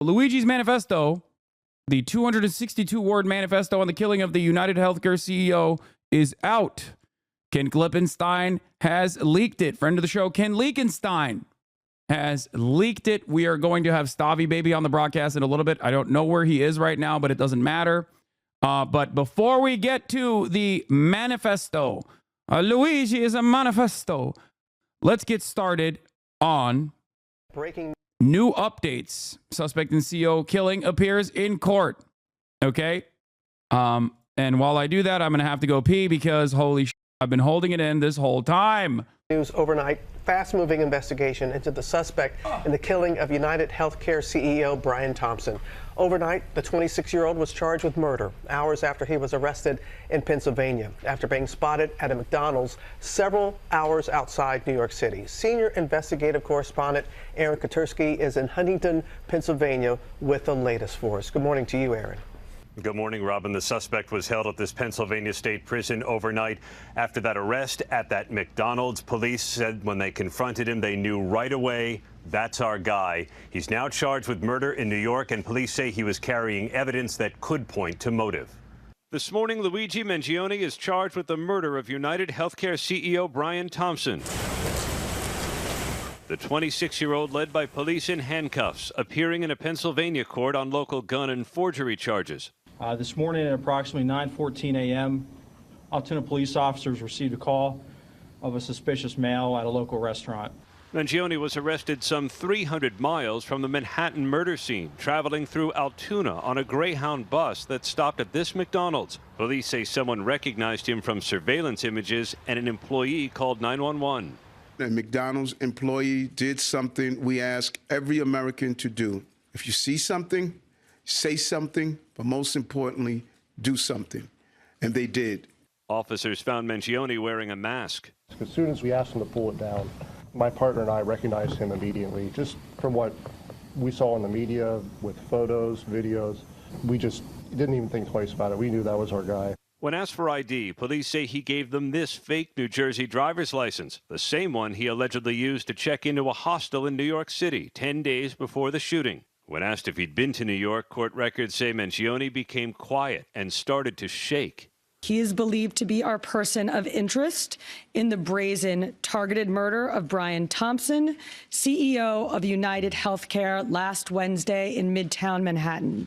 Luigi's manifesto, the 262-word manifesto on the killing of the United Healthcare CEO, is out. Ken Klippenstein has leaked it. Friend of the show, Ken Leakenstein, has leaked it. We are going to have Stavy Baby on the broadcast in a little bit. I don't know where he is right now, but it doesn't matter. But before we get to the manifesto, Luigi is a manifesto. Let's get started on breaking new updates. Suspect in CEO killing appears in court. Okay. And while I do that, I'm going to have to go pee because holy shit, I've been holding it in this whole time. News overnight, fast-moving investigation into the suspect in the killing of United Healthcare CEO Brian Thompson. Overnight, the 26-year-old was charged with murder hours after he was arrested in Pennsylvania after being spotted at a McDonald's several hours outside New York City. Senior investigative correspondent Aaron Katersky is in Huntington, Pennsylvania with the latest for us. Good morning to you, Aaron. Good morning, Robin. The suspect was held at this Pennsylvania state prison overnight after that arrest at that McDonald's. Police said when they confronted him, they knew right away, that's our guy. He's now charged with murder in New York, and police say he was carrying evidence that could point to motive. This morning, Luigi Mangione is charged with the murder of United Healthcare CEO Brian Thompson. The 26-year-old led by police in handcuffs, appearing in a Pennsylvania court on local gun and forgery charges. This morning at approximately 9:14 a.m., Altoona police officers received a call of a suspicious male at a local restaurant. Mangione was arrested some 300 miles from the Manhattan murder scene, traveling through Altoona on a Greyhound bus that stopped at this McDonald's. Police say someone recognized him from surveillance images and an employee called 911. A McDonald's employee did something we ask every American to do. If you see something, say something, but most importantly, do something. And they did. Officers found Mangione wearing a mask. As soon as we asked him to pull it down, my partner and I recognized him immediately. Just from what we saw in the media with photos, videos, we just didn't even think twice about it. We knew that was our guy. When asked for ID, police say he gave them this fake New Jersey driver's license, the same one he allegedly used to check into a hostel in New York City 10 days before the shooting. When asked if he'd been to New York, court records say Mangione became quiet and started to shake. He is believed to be our person of interest in the brazen targeted murder of Brian Thompson, CEO of United Healthcare, last Wednesday in Midtown Manhattan.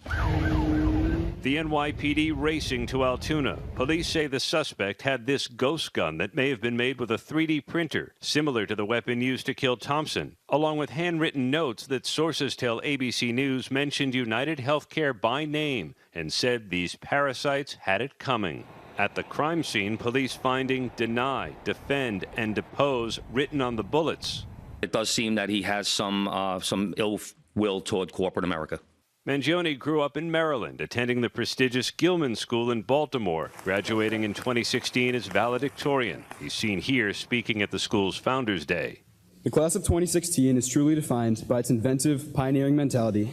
The NYPD racing to Altoona. Police say the suspect had this ghost gun that may have been made with a 3D printer, similar to the weapon used to kill Thompson, along with handwritten notes that sources tell ABC News mentioned United Healthcare by name and said these parasites had it coming. At the crime scene, police finding deny, defend, and depose written on the bullets. It does seem that he has some ill will toward corporate America. Mangione grew up in Maryland, attending the prestigious Gilman School in Baltimore, graduating in 2016 as valedictorian. He's seen here speaking at the school's Founders Day. The class of 2016 is truly defined by its inventive, pioneering mentality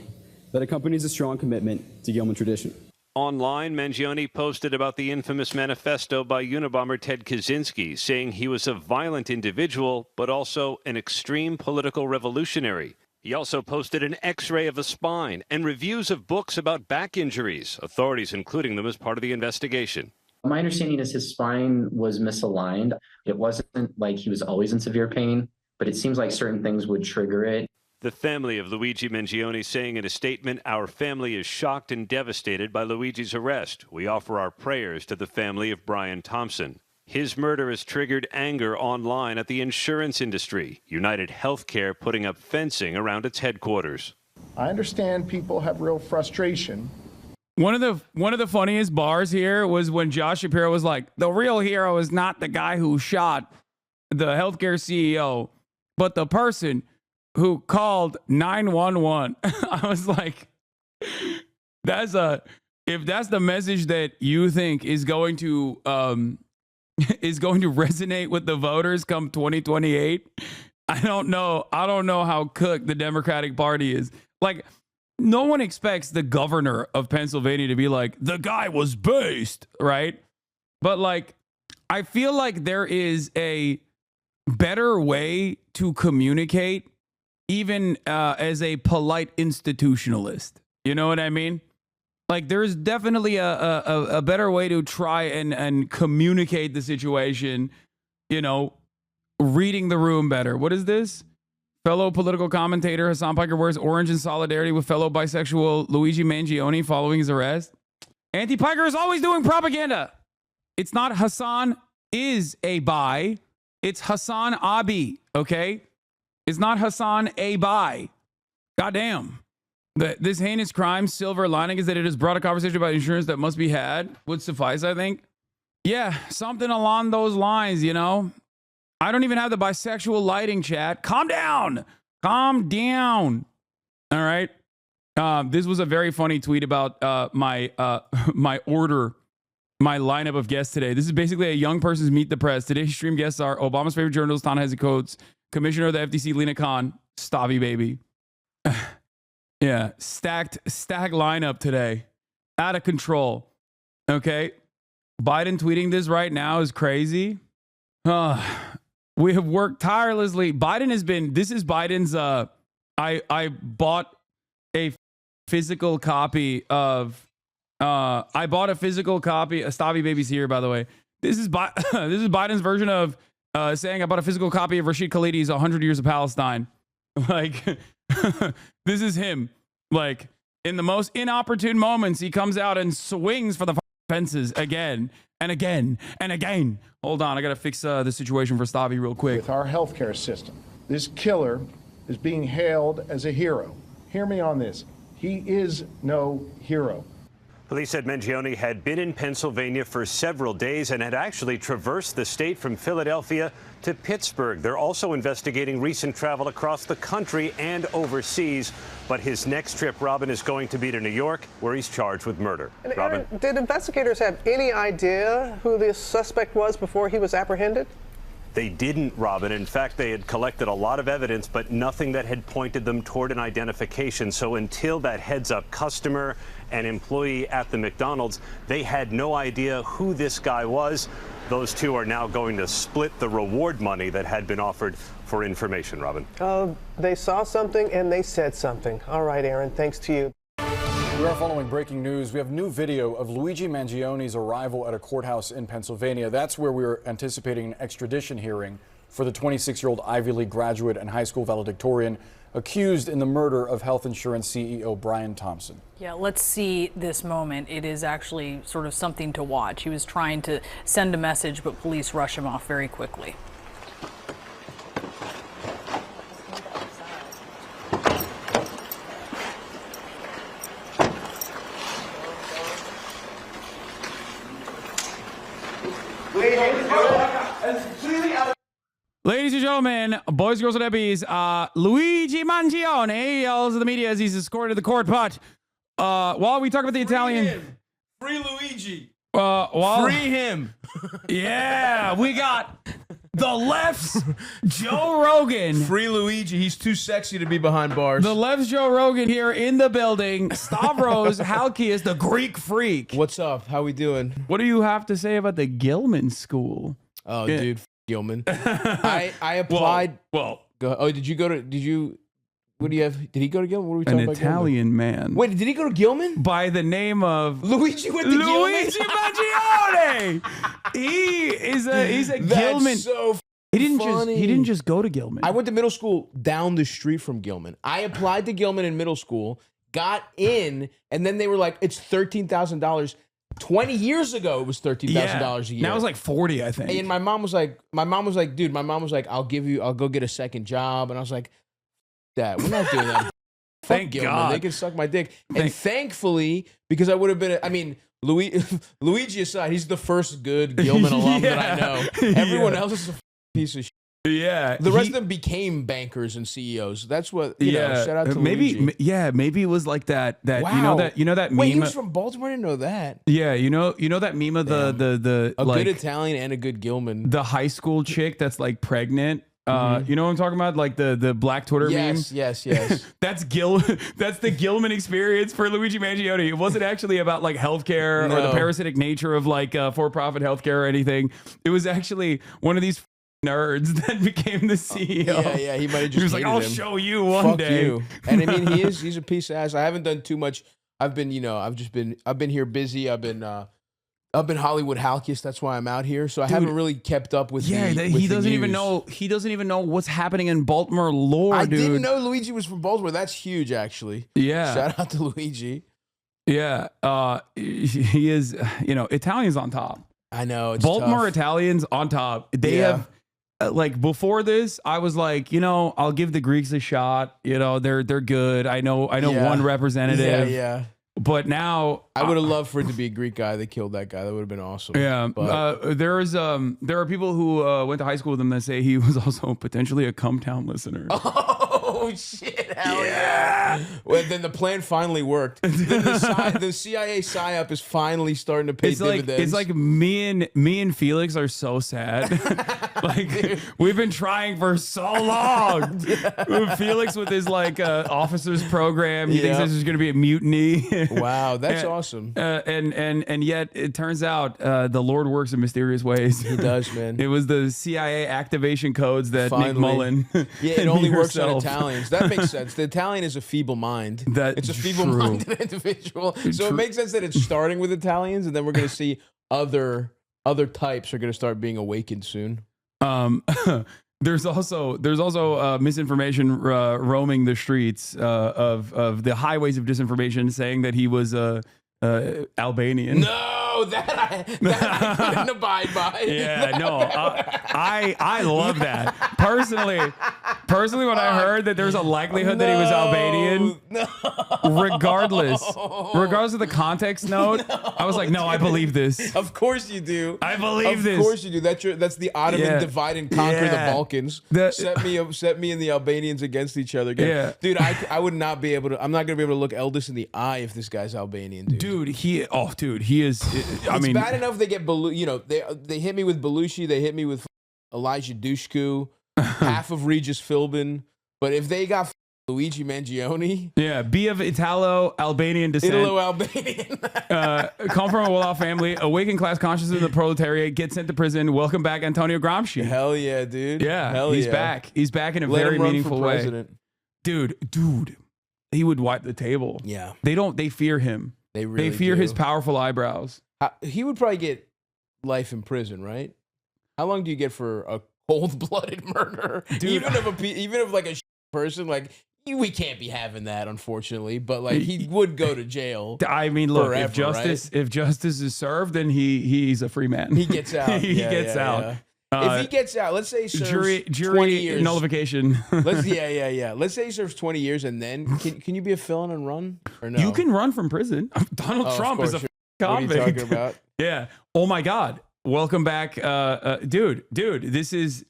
that accompanies a strong commitment to Gilman tradition. Online, Mangione posted about the infamous manifesto by Unabomber Ted Kaczynski, saying he was a violent individual, but also an extreme political revolutionary. He also posted an X-ray of the spine and reviews of books about back injuries, authorities including them as part of the investigation. My understanding is his spine was misaligned. It wasn't like he was always in severe pain, but it seems like certain things would trigger it. The family of Luigi Mangione saying in a statement, "Our family is shocked and devastated by Luigi's arrest. We offer our prayers to the family of Brian Thompson." His murder has triggered anger online at the insurance industry. United Healthcare putting up fencing around its headquarters. I understand people have real frustration. One of the funniest bars here was when Josh Shapiro was like, the real hero is not the guy who shot the healthcare CEO, but the person who called 911. I was like, if that's the message that you think is going to resonate with the voters come 2028, I don't know how cooked the Democratic Party is. Like, no one expects the governor of Pennsylvania to be like, the guy was based, right? But like, I feel like there is a better way to communicate even as a polite institutionalist. You know what I mean? Like, there's definitely a better way to try and communicate the situation, you know, reading the room better. What is this? Fellow political commentator Hasan Piker wears orange in solidarity with fellow bisexual Luigi Mangione following his arrest. Auntie Piker is always doing propaganda. It's not Hasan is a bi. It's Hasan Abi, okay? It's not Hasan a bi. Goddamn. This heinous crime, silver lining is that it has brought a conversation about insurance that must be had. Would suffice, I think. Yeah, something along those lines, you know? I don't even have the bisexual lighting chat. Calm down. Calm down. All right. This was a very funny tweet about my lineup of guests today. This is basically a young person's Meet the Press. Today's stream guests are Obama's favorite journalist, Ta-Nehisi Coates, Commissioner of the FTC, Lena Khan, Stavi baby. Yeah, stacked lineup today. Out of control. Okay. Biden tweeting this right now is crazy. We have worked tirelessly. This is Biden's, I bought a physical copy of, Stavi baby's here, by the way. This is Biden's version of saying I bought a physical copy of Rashid Khalidi's 100 Years of Palestine. Like, this is him. Like, in the most inopportune moments, he comes out and swings for the fences again and again and again. Hold on, I gotta fix the situation for Stavi real quick. With our healthcare system, this killer is being hailed as a hero. Hear me on this. He is no hero. Police said Mangione had been in Pennsylvania for several days and had actually traversed the state from Philadelphia to Pittsburgh. They're also investigating recent travel across the country and overseas. But his next trip, Robin, is going to be to New York, where he's charged with murder. And Robin? Aaron, did investigators have any idea who this suspect was before he was apprehended? They didn't, Robin. In fact, they had collected a lot of evidence, but nothing that had pointed them toward an identification. So until that heads-up customer and employee at the McDonald's, they had no idea who this guy was. Those two are now going to split the reward money that had been offered for information, Robin. They saw something and they said something. All right, Aaron, thanks to you. We are following breaking news. We have new video of Luigi Mangione's arrival at a courthouse in Pennsylvania. That's where we're anticipating an extradition hearing for the 26-year-old Ivy League graduate and high school valedictorian accused in the murder of health insurance CEO Brian Thompson. Yeah, let's see this moment. It is actually sort of something to watch. He was trying to send a message, but police rush him off very quickly. Ladies and gentlemen, boys, girls, and ebbies, Luigi Mangione yells at the media as he's escorted to the court. But while we talk about the Italian... Free Luigi. Free him. Yeah, we got the left's Joe Rogan. Free Luigi. He's too sexy to be behind bars. The left's Joe Rogan here in the building. Stavros Halkias, the Greek freak. What's up? How we doing? What do you have to say about the Gilman School? Oh, dude, Gilman. I applied. Well, oh, did you? What do you have? Did he go to Gilman? What are we talking an about? Italian man. Wait, did he go to Gilman? By the name of Luigi went to Luigi Mangione. He's a Gilman. So he didn't just go to Gilman. I went to middle school down the street from Gilman. I applied to Gilman in middle school, got in, and then they were like, it's $13,000. 20 years ago, it was $13,000 a year. Now it's like 40, I think. And my mom was like, dude, I'll go get a second job. And I was like, Dad, we're not doing that. Thank Gilman. God. They can suck my dick. And thankfully, because I would have been, Luigi aside, he's the first good Gilman alum that I know. Everyone else is a piece of shit. Yeah. The rest of them became bankers and CEOs. That's what, you know, shout out to Luigi. Maybe it was like that, Wow. you know that meme. Wait, he was from Baltimore? I didn't know that. Yeah, you know that meme of the A like, good Italian and a good Gilman. the high school chick that's like pregnant. You know what I'm talking about? Like the black Twitter meme? Yes. That's the Gilman experience for Luigi Mangione. It wasn't actually about like healthcare or the parasitic nature of like for-profit healthcare or anything. It was actually one of these nerds that became the CEO. Yeah, he might have just He was like, hated I'll him. show you one Fuck day. you. And I mean, he's a piece of ass. I haven't done too much. I've been here busy. I've been Hollywood Halkiest. That's why I'm out here. So I haven't really kept up with he doesn't even know. He doesn't even know what's happening in Baltimore lore, I dude. didn't know Luigi was from Baltimore. That's huge, actually. Yeah. Shout out to Luigi. Yeah. He is, Italians on top. I know. It's Baltimore tough. Italians on top. They have, like, before this, I was like, I'll give the Greeks a shot. They're good. I know one representative. Yeah. But now I would have loved for it to be a Greek guy that killed that guy. That would have been awesome. Yeah, But there are people who went to high school with him that say he was also potentially a Cumtown listener. oh shit! Hell yeah! Well, then the plan finally worked. The CIA psyop is finally starting to pay dividends. It's like me and Felix are so sad. Like we've been trying for so long. Felix with his officers program, he thinks this is going to be a mutiny. Wow, that's awesome. And yet it turns out the Lord works in mysterious ways. He does, man. It was the CIA activation codes that Finally. Nick Mullen. Yeah, it only works on herself. Italians. That makes sense. The Italian is a feeble mind. It's a True. feeble-minded individual. So it makes sense that it's starting with Italians, and then we're going to see other types are going to start being awakened soon. There's also misinformation roaming the streets of the highways of disinformation, saying that he was Albanian. No, that I couldn't abide by. Yeah, no, I love that. Personally, when I heard that there's a likelihood that he was Albanian, regardless of the context note, I was like, no, I believe this. Of course you do. I believe this. Of course you do. That's the Ottoman divide and conquer the Balkans. Set me and the Albanians against each other again. Yeah. Dude, I would not be able to. I'm not gonna be able to look Eldest in the eye if this guy's Albanian, dude. Dude, he is. It's bad enough they get they hit me with Belushi, they hit me with Elijah Dushku, half of Regis Philbin, but if they got Luigi Mangione, be of Italo-Albanian descent, Italo-Albanian, come from a well-off family, awaken class consciousness of the proletariat, get sent to prison. Welcome back, Antonio Gramsci. Hell yeah, dude. Yeah, Hell he's yeah. back. He's back in a Let very him run meaningful for way. president. Dude, he would wipe the table. Yeah, they fear him. They fear do. his powerful eyebrows. He would probably get life in prison, right? How long do you get for a cold-blooded murder? Dude, even if like a person, like we can't be having that, unfortunately. But like he would go to jail. I mean, look, forever, if justice is served, then he's a free man. He gets out. he gets out. Yeah. If he gets out, let's say he serves jury 20 years. nullification. Let's Let's say he serves 20 years, and then can you be a felon and run or no? You can run from prison. Donald Trump is a convict. What are you talking about? Yeah. Oh my God. Welcome back, dude. This is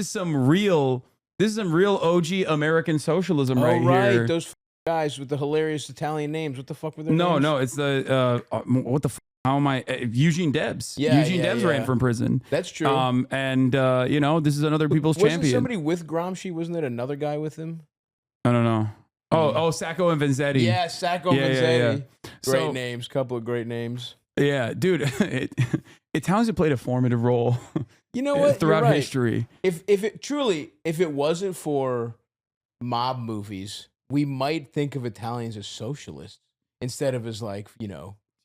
some real OG American socialism right here. Those guys with the hilarious Italian names. What the fuck were their names? No, it's the what the. How am I? Eugene Debs. Eugene Debs ran from prison. That's true. And this is another people's Wasn't champion. somebody with Gramsci? Wasn't there another guy with him? I don't know. Oh, Sacco and Vanzetti. Yeah, Sacco and Vanzetti. Yeah. Great names. Couple of great names. Yeah, dude. Italians have played a formative role. You know what? Throughout You're right. history. If it wasn't for mob movies, we might think of Italians as socialists instead of as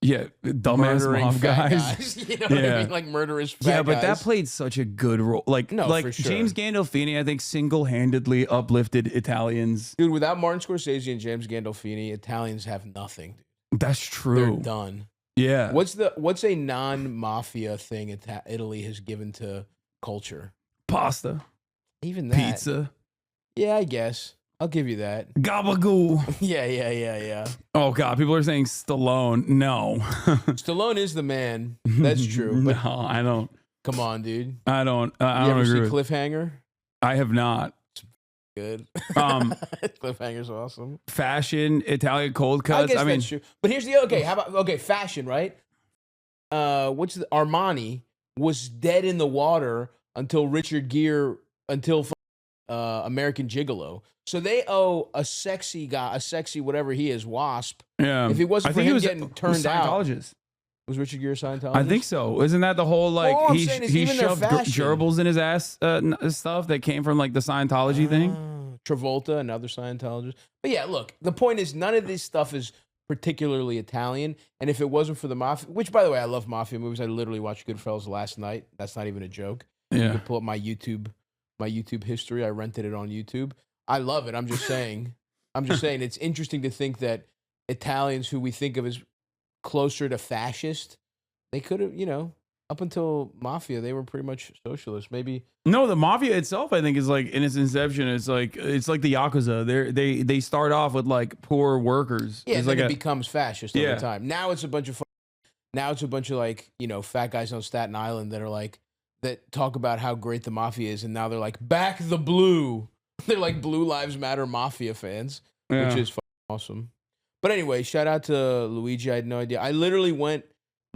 Yeah, dumbass murdering mob fat guys. You know what I mean? Like murderous fat Yeah, but guys. that played such a good role. Like for sure. James Gandolfini, I think single-handedly uplifted Italians. Dude, without Martin Scorsese and James Gandolfini, Italians have nothing. That's true. They're done. Yeah. What's a non-mafia thing Italy has given to culture? Pasta. Even that. Pizza. Yeah, I guess. I'll give you that. Gabagool. Yeah. Oh, God. People are saying Stallone. No. Stallone is the man. That's true. But no, I don't. Come on, dude. I don't. I You don't ever see agree. Cliffhanger? I have not. Good. Cliffhanger's awesome. Fashion, Italian cold I cuts. guess I mean, that's true. But here's the how about fashion, right? Armani was dead in the water until Richard Gere American Gigolo. So they owe a sexy guy, a sexy whatever he is, Wasp. Yeah. If it wasn't for him getting turned out. Scientologist. Was Richard Gere a Scientologist? I think so. Isn't that the whole like All I'm he saying is he even their shoved fashion. gerbils in his ass stuff that came from like the Scientology thing? Travolta, another Scientologist. But yeah, look, the point is none of this stuff is particularly Italian. And if it wasn't for the mafia, which by the way, I love mafia movies. I literally watched Goodfellas last night. That's not even a joke. Yeah. You can pull up my YouTube history. I rented it on YouTube. I love it. I'm just saying. It's interesting to think that Italians who we think of as closer to fascist, they could have, up until mafia, they were pretty much socialist. Maybe No, the mafia itself, I think, is like in its inception. It's like the Yakuza. They start off with like poor workers. yeah, it's then like it becomes fascist over Yeah. time. Now it's a bunch of like fat guys on Staten Island that are like that talk about how great the mafia is, and now they're like back the blue. They're like Blue Lives Matter mafia fans, Yeah. which is fucking awesome. But anyway, shout out to Luigi. I had no idea. I literally went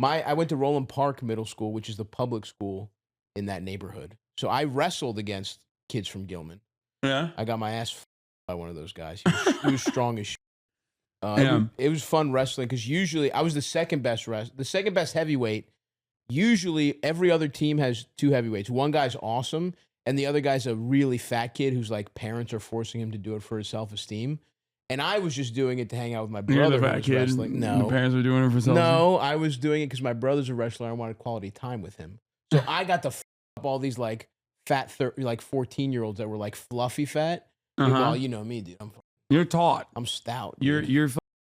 to Roland Park Middle School, which is the public school in that neighborhood. So I wrestled against kids from Gilman. Yeah. I got my ass by one of those guys. He was strong as shit. Yeah. It was fun wrestling because usually I was the second best heavyweight. Usually every other team has two heavyweights. One guy's awesome, and the other guy's a really fat kid who's like parents are forcing him to do it for his self-esteem. And I was just doing it to hang out with my You're brother the who fat was kid. wrestling. No. The parents were doing it for self. No, I was doing it because my brother's a wrestler. I wanted quality time with him. So I got to up all these like fat, 14-year-olds that were like fluffy fat. Well, you know me, dude. You're taut. I'm stout. You're dude.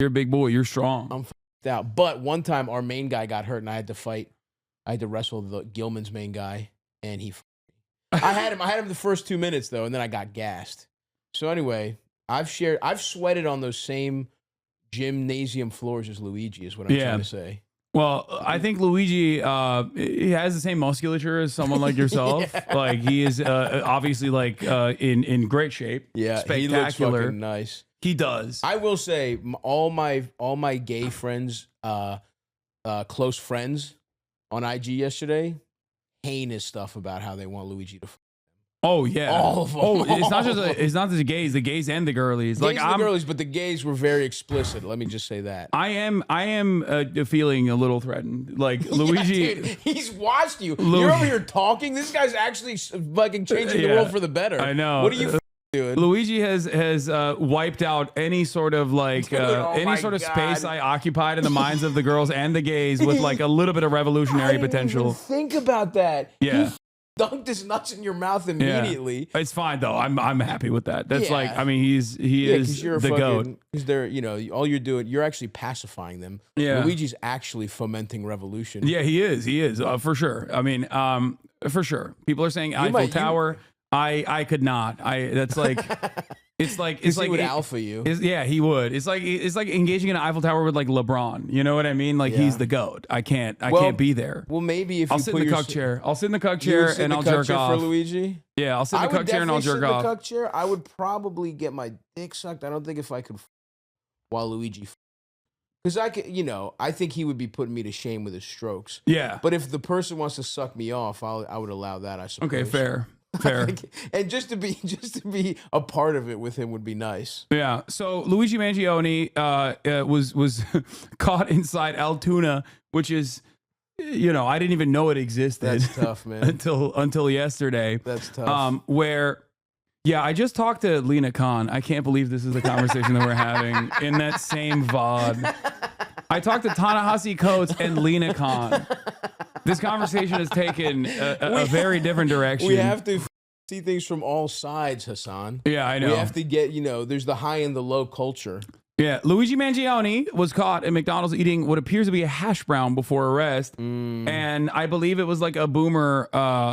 you're a big boy. You're strong. I'm stout. But one time our main guy got hurt and I had to fight. I had to wrestle the Gilman's main guy, and I had him the first 2 minutes though, and then I got gassed. So anyway, I've sweated on those same gymnasium floors as Luigi is what I'm trying to say. Well, I think Luigi, he has the same musculature as someone like yourself. Yeah. Like he is obviously like in great shape. Yeah, spectacular. he looks fucking nice. He does. I will say, all my gay friends, close friends on IG yesterday, heinous stuff about how they want Luigi to. Oh yeah. All of them. Oh, it's not just the gays and the girlies. Gays and the girlies, but the gays were very explicit. Let me just say that. I am feeling a little threatened. Like Luigi, yeah, dude, he's watched you. You're over here talking. This guy's actually fucking changing the world for the better. I know. What are you doing? Luigi has wiped out any sort of like any sort of space I occupied in the minds of the girls and the gays with like a little bit of revolutionary potential. Think about that. Yeah. He dunked his nuts in your mouth immediately. Yeah. It's fine though. I'm happy with that. That's Yeah. like, I mean, he is you're the goat. Because they're, all you're doing, you're actually pacifying them. Yeah. Luigi's actually fomenting revolution. Yeah, he is for sure. I mean, for sure. People are saying Eiffel Tower. I could not. That's like, it's like he would alpha you. Yeah, he would. It's like engaging in an Eiffel Tower with like LeBron. You know what I mean? Like he's the goat. I can't be there. Well, maybe if I'll you sit in the cuck chair. I'll sit in the cuck chair and I'll jerk off. For Luigi. Yeah, I'll sit in the cuck chair and I'll jerk off. I would definitely sit in the cuck chair. I would probably get my dick sucked. I don't think if I could while Luigi. Because I could, I think he would be putting me to shame with his strokes. Yeah. But if the person wants to suck me off, I would allow that. I suppose. Okay, fair. And just to be a part of it with him would be nice. Yeah. So Luigi Mangione was caught inside Altoona, which is, I didn't even know it existed. That's tough, man. until yesterday. That's tough. I just talked to Lena Khan. I can't believe this is the conversation that we're having in that same VOD. I talked to Ta-Nehisi Coates and Lena Khan. This conversation has taken a very different direction. We have to see things from all sides, Hasan. Yeah, I know. We have to get, there's the high and the low culture. Yeah, Luigi Mangione was caught at McDonald's eating what appears to be a hash brown before arrest. And I believe it was like a boomer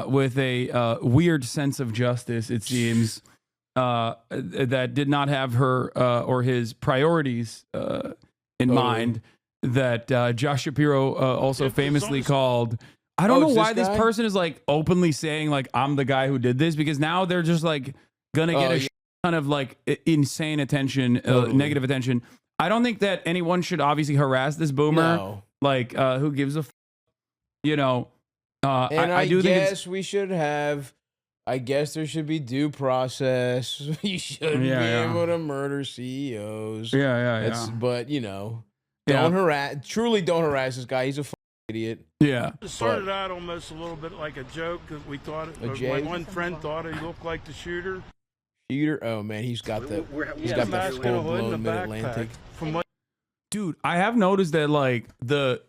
with a weird sense of justice, it seems, that did not have her or his priorities in mind. That Josh Shapiro also famously called. I don't know why this person is like openly saying like I'm the guy who did this, because now they're just like gonna get a ton of like insane attention, negative attention. I don't think that anyone should obviously harass this boomer. No. Like who gives a and I do guess we should have. I guess there should be due process. You shouldn't be able to murder CEOs. Yeah. But don't harass. Truly, don't harass this guy. He's a idiot. Yeah. It started out almost a little bit like a joke that we thought. My one friend thought he looked like the shooter. Oh man, he's got the full blown Mid-Atlantic. Dude, I have noticed that like the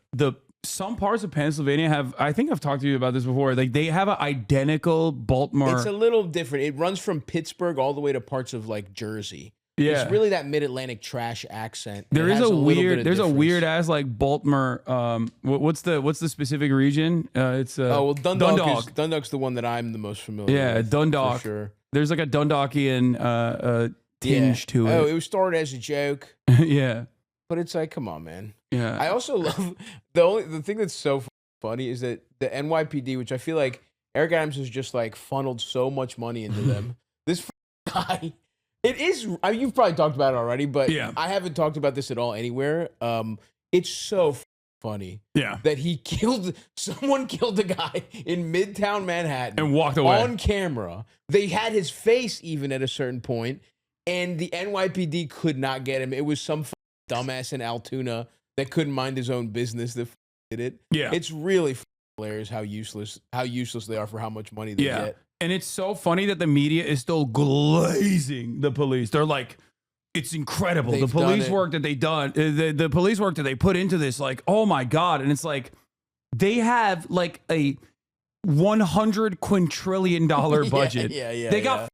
some parts of Pennsylvania have, I think I've talked to you about this before, like they have an identical Baltimore. It's a little different. It runs from Pittsburgh all the way to parts of like Jersey. Yeah. It's really that Mid-Atlantic trash accent. There is a weird ass like Baltimore. What's the specific region? It's Dundalk's the one that I'm the most familiar with. Yeah, Dundalk. For sure. There's like a Dundalkian tinge to it. Oh, it was started as a joke. Yeah. But it's like, come on, man. Yeah. I also love the thing that's so funny is that the NYPD, which I feel like Eric Adams has just like funneled so much money into them. This guy, it is. I mean, you've probably talked about it already, but I haven't talked about this at all anywhere. It's so funny. Yeah. That someone killed a guy in Midtown Manhattan and walked away on camera. They had his face even at a certain point, and the NYPD could not get him. It was some dumbass in Altoona that couldn't mind his own business that did it. Yeah. It's really hilarious how useless they are for how much money they get. And it's so funny that the media is still glazing the police. They're like, it's incredible. The police work that they done, the police work that they put into this, like, oh my God. And it's like, they have like a $100 quintillion budget. They got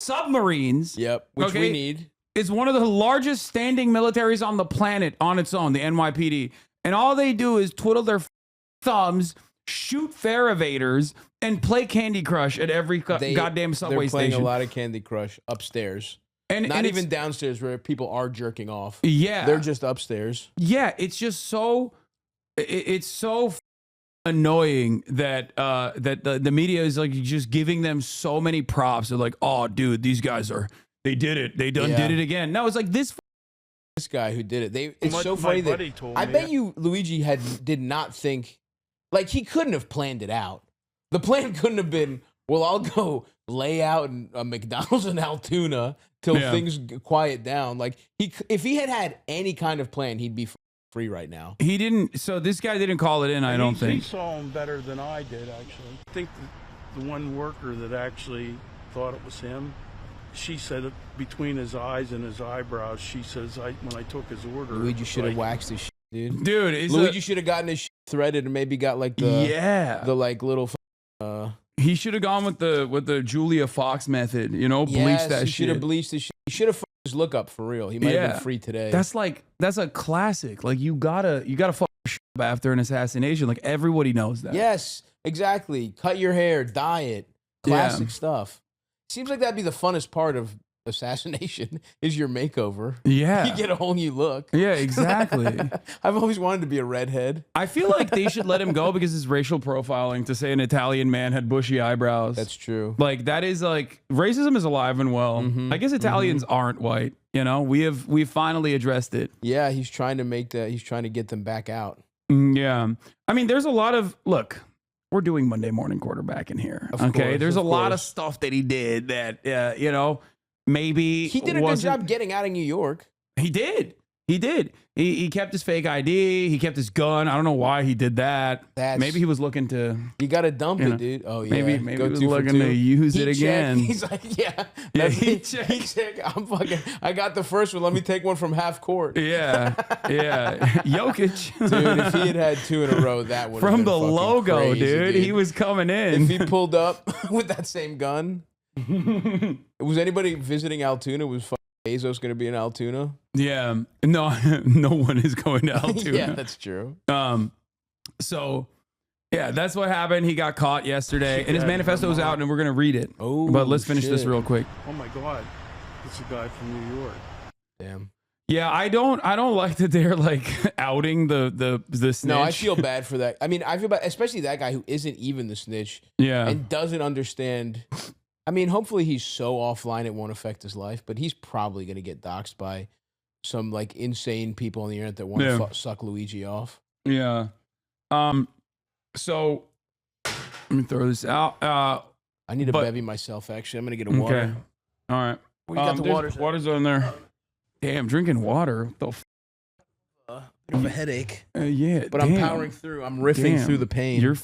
submarines. Yep. Which we need. It's one of the largest standing militaries on the planet on its own, the NYPD. And all they do is twiddle their thumbs, shoot fare evaders, and play Candy Crush at every goddamn subway they're playing station. a lot of Candy Crush upstairs. And not even downstairs where people are jerking off. Yeah. They're just upstairs. Yeah, it's just so it's so annoying that the media is like just giving them so many props. They're like, "Oh, dude, these guys they did it. They did it again." No, it's like this guy who did it. It's so funny that I bet you Luigi did not think, like, he couldn't have planned it out. The plan couldn't have been, well, I'll go lay out in a McDonald's in Altoona till things quiet down. Like, if he had any kind of plan, he'd be free right now. He didn't. So this guy didn't call it in. I don't think he saw him better than I did. Actually, I think the one worker that actually thought it was him. She said it between his eyes and his eyebrows. She says, when I took his order, Luigi should have waxed his shit, dude. Dude, Luigi should have gotten his shit threaded and maybe got like the like little. He should have gone with the Julia Fox method. You know, bleach that shit. He should have bleached his shit. He should have his look up for real. He might have been free today. That's a classic. Like you gotta fuck shit up after an assassination. Like everybody knows that. Yes, exactly. Cut your hair, dye it. Classic stuff. Seems like that'd be the funnest part of assassination is your makeover. Yeah. You get a whole new look. Yeah, exactly. I've always wanted to be a redhead. I feel like they should let him go because it's racial profiling to say an Italian man had bushy eyebrows. That's true. Like that is like racism is alive and well. I guess Italians aren't white. You know, we've finally addressed it. Yeah, he's trying to get them back out. Yeah. I mean, there's a lot of we're doing Monday morning quarterback in here. There's a lot of stuff that he did that, maybe he did a good job getting out of New York. He did. He kept his fake ID. He kept his gun. I don't know why he did that. Maybe he was looking to. You got to dump it, dude. Oh yeah. Maybe he was looking to use it again. He's like, he checked. I got the first one. Let me take one from half court. Yeah. Jokic, dude. If he had two in a row, that would from the logo, crazy, dude. He was coming in. If he pulled up with that same gun. Was anybody visiting Altoona? Was Bezos going to be in Altoona? Yeah. No one is going to Altoona. Yeah, that's true. So, yeah, that's what happened. He got caught yesterday, and his manifesto is out, and we're going to read it. Oh, but let's finish this real quick. Oh my God, it's a guy from New York. Damn. Yeah, I don't like that they're like outing the snitch. No, I feel bad for that. I mean, I feel bad, especially that guy who isn't even the snitch. Yeah. And doesn't understand. I mean, hopefully he's so offline it won't affect his life, but he's probably going to get doxxed by some like insane people on the internet that want to suck Luigi off. Yeah. So let me throw this out. I need to bevy myself, actually. I'm going to get a water. Okay. All right. We got the water. Water's on there. Damn, drinking water. What the Bit of a headache. Yeah, but I'm powering through. I'm riffing through the pain.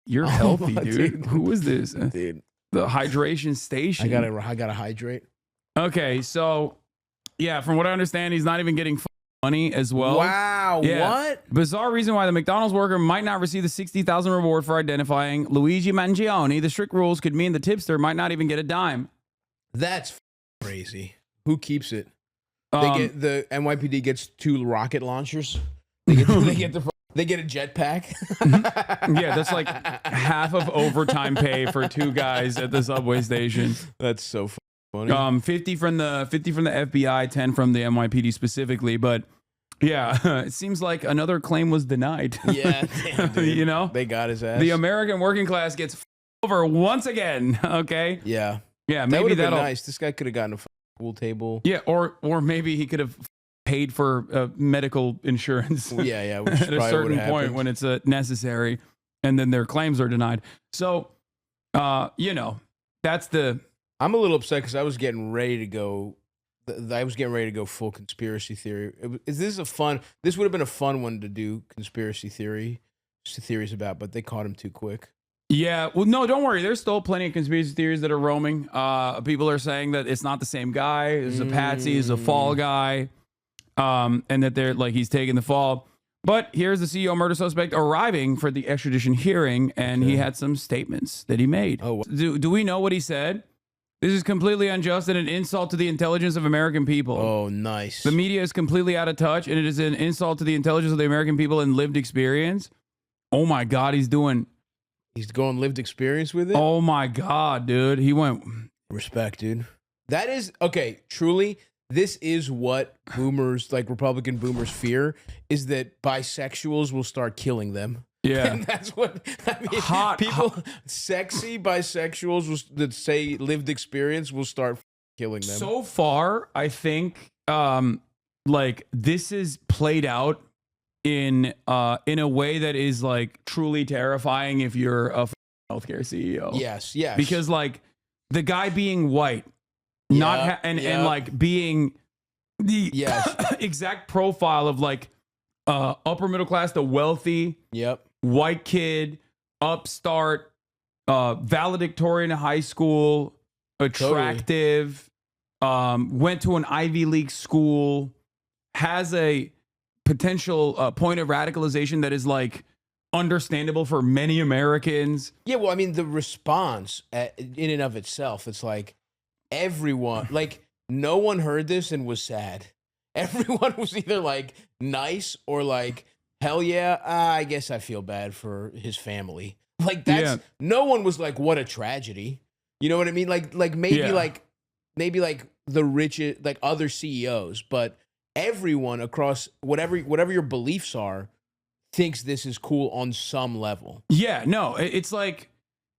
You're healthy, dude. Dude. Who is this? Dude. The hydration station. I gotta hydrate. Okay, so yeah, from what I understand, he's not even getting money as well. Wow, what? Bizarre reason why the McDonald's worker might not receive the $60,000 reward for identifying Luigi Mangione. The strict rules could mean the tipster might not even get a dime. That's crazy. Who keeps it? The NYPD gets 2 rocket launchers. They get a jetpack. Yeah, that's like half of overtime pay for 2 guys at the subway station. That's so funny. 50 from the FBI, 10 from the NYPD specifically, but yeah, it seems like another claim was denied. Yeah, damn, dude. You know, they got his ass. The American working class gets over once again. Okay. Yeah. Yeah. That Maybe would have been that'll nice. This guy could have gotten a pool table. Yeah, or maybe he could have paid for medical insurance. Yeah, which at a certain point when it's necessary, and then their claims are denied. So, that's the. I'm a little upset because I was getting ready to go. I was getting ready to go full conspiracy theory. This would have been a fun one to do conspiracy theories about, but they caught him too quick. Yeah, well, no, don't worry. There's still plenty of conspiracy theories that are roaming. People are saying that it's not the same guy. It's a patsy. It's a fall guy, and that they're like he's taking the fall. But here's the CEO murder suspect arriving for the extradition hearing, and he had some statements that he made. Oh, do we know what he said? This is completely unjust and an insult to the intelligence of American people. Oh, nice. The media is completely out of touch, and it is an insult to the intelligence of the American people and lived experience. Oh my God, he's going lived experience with it? Oh my God, dude. He went. Respect, dude. That is, okay, truly, this is what boomers, like Republican boomers, fear, is that bisexuals will start killing them. Yeah. And that's what, I mean, sexy bisexuals that say lived experience will start killing them. So far, I think, like, this is played out in a way that is, like, truly terrifying if you're a healthcare CEO. Yes. Because, like, the guy being white, and like being the exact profile of like upper middle class, the wealthy, white kid, upstart, valedictorian in high school, attractive, went to an Ivy League school, has a potential point of radicalization that is like understandable for many Americans. Yeah, well, I mean, the response in and of itself, it's like everyone, like no one heard this and was sad. Everyone was either like nice or like, hell yeah, I guess I feel bad for his family. Like that's no one was like, what a tragedy. You know what I mean? Like maybe like the richest, like other CEOs, but everyone across whatever your beliefs are thinks this is cool on some level. Yeah, no, it's like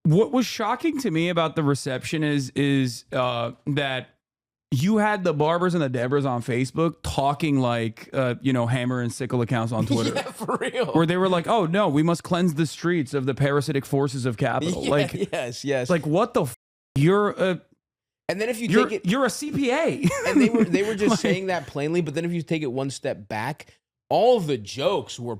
what was shocking to me about the reception is that you had the Barbers and the Debras on Facebook talking like hammer and sickle accounts on Twitter. Yeah, for real. Where they were like, "Oh no, we must cleanse the streets of the parasitic forces of capital." Yeah, like yes. Like what the you're a and then if you take it, you're a CPA. And they were just saying that plainly, but then if you take it one step back, all the jokes were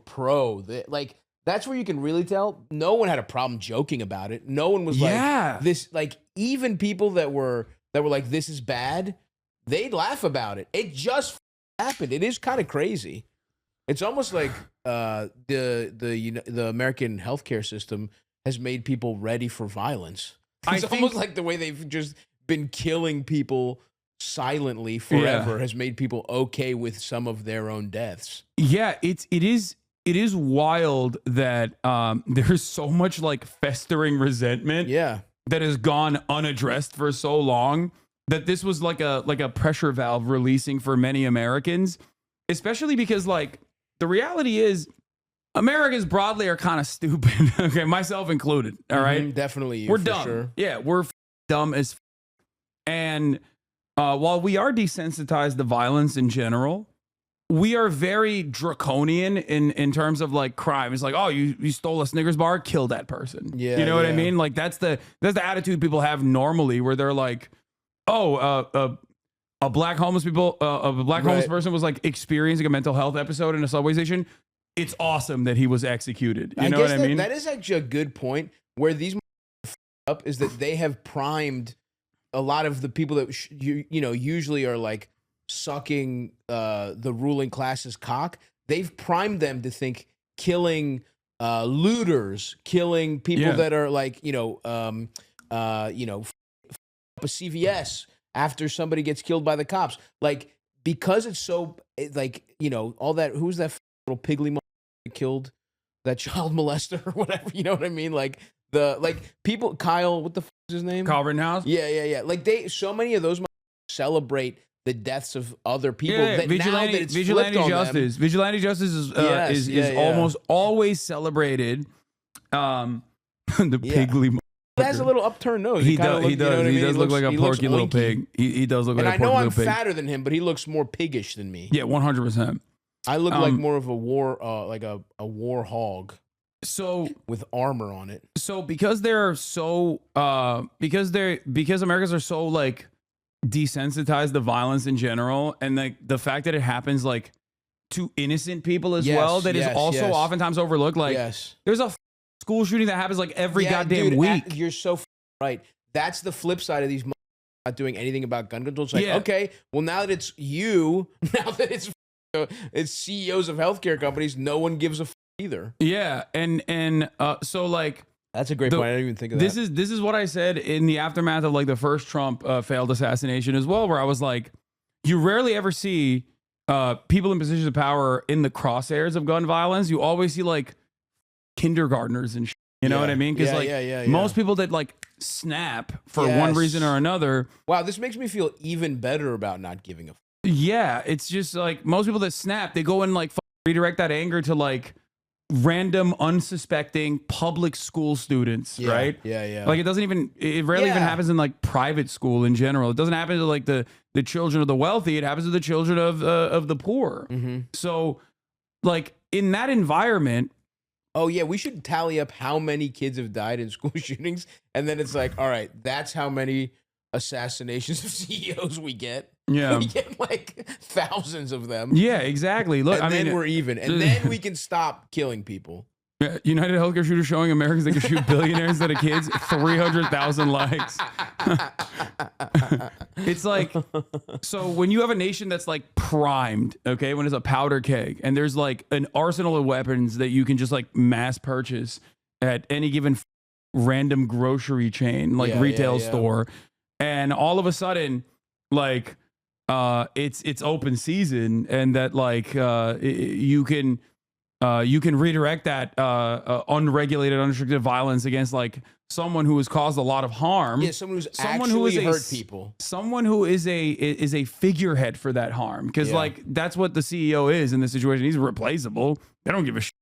like that's where you can really tell no one had a problem joking about it. No one was like this, like even people that were like, this is bad, they'd laugh about it. It just happened. It is kind of crazy. It's almost like the American healthcare system has made people ready for violence. It's almost like the way they've just been killing people silently forever has made people okay with some of their own deaths. Yeah, it is wild that there's so much like festering resentment that has gone unaddressed for so long that this was like a pressure valve releasing for many Americans, especially because like the reality is Americans broadly are kind of stupid. Okay, myself included. All right, definitely, we're dumb. Sure. Yeah, we're dumb as and while we are desensitized to violence in general, we are very draconian in terms of like crime. It's like, oh, you stole a Snickers bar, kill that person. Yeah, you know what I mean? Like that's the attitude people have normally, where they're like, oh, a black homeless homeless person was like experiencing a mental health episode in a subway station, it's awesome that he was executed. You know what I mean? That is actually a good point. Where these up is that they have primed a lot of the people that usually are like sucking the ruling class's cock. They've primed them to think killing looters, killing people that are like a CVS after somebody gets killed by the cops, like because it's so like all that. Who's that little piggly that killed that child molester or whatever? You know what I mean? Like people. Kyle, what the f is his name? Kyle Rittenhouse. Yeah. Like so many of those celebrate the deaths of other people. That vigilante, now that it's vigilante flipped on justice. them, Vigilante justice is almost always celebrated. The piggly. He has a little upturned nose. He does. He does look like a porky little pig. He does look like a porky little pig. And I know I'm fatter than him, but he looks more piggish than me. Yeah, 100%. I look like more of a war, like a war hog. So with armor on it. So because they're so because Americans are so like desensitized to violence in general, and like the fact that it happens like to innocent people as well, that is also oftentimes overlooked. Like there's a school shooting that happens like every goddamn week. You're so right. That's the flip side of these not doing anything about gun control. It's like, okay, well now that it's you, now that it's CEOs of healthcare companies, no one gives a either. Yeah, and so like that's a great point. I didn't even think of that. This is what I said in the aftermath of like the first Trump failed assassination as well, where I was like, you rarely ever see people in positions of power in the crosshairs of gun violence. You always see like kindergartners and shit, you know what I mean? Because most people that like snap for one reason or another. Wow, this makes me feel even better about not giving a yeah, it's just like most people that snap, they go and like redirect that anger to like random unsuspecting public school students, right? Yeah. Like it rarely even happens in like private school in general. It doesn't happen to like the children of the wealthy. It happens to the children of the poor. So like in that environment. Oh yeah, we should tally up how many kids have died in school shootings, and then it's like, all right, that's how many assassinations of CEOs we get. Yeah, we get like thousands of them. Yeah, exactly. Look, and then we're even, and then we can stop killing people. United Healthcare shooter showing Americans they can shoot billionaires instead of kids. 300,000 likes. It's like, so when you have a nation that's like primed, okay, when it's a powder keg, and there's like an arsenal of weapons that you can just like mass purchase at any given random grocery chain, like retail store, and all of a sudden, like, it's open season, and that like you can redirect that unregulated, unrestricted violence against like someone who has caused a lot of harm. Yeah, someone who's actually hurt people. Someone who is a figurehead for that harm, because like that's what the CEO is in this situation. He's replaceable. They don't give a shit.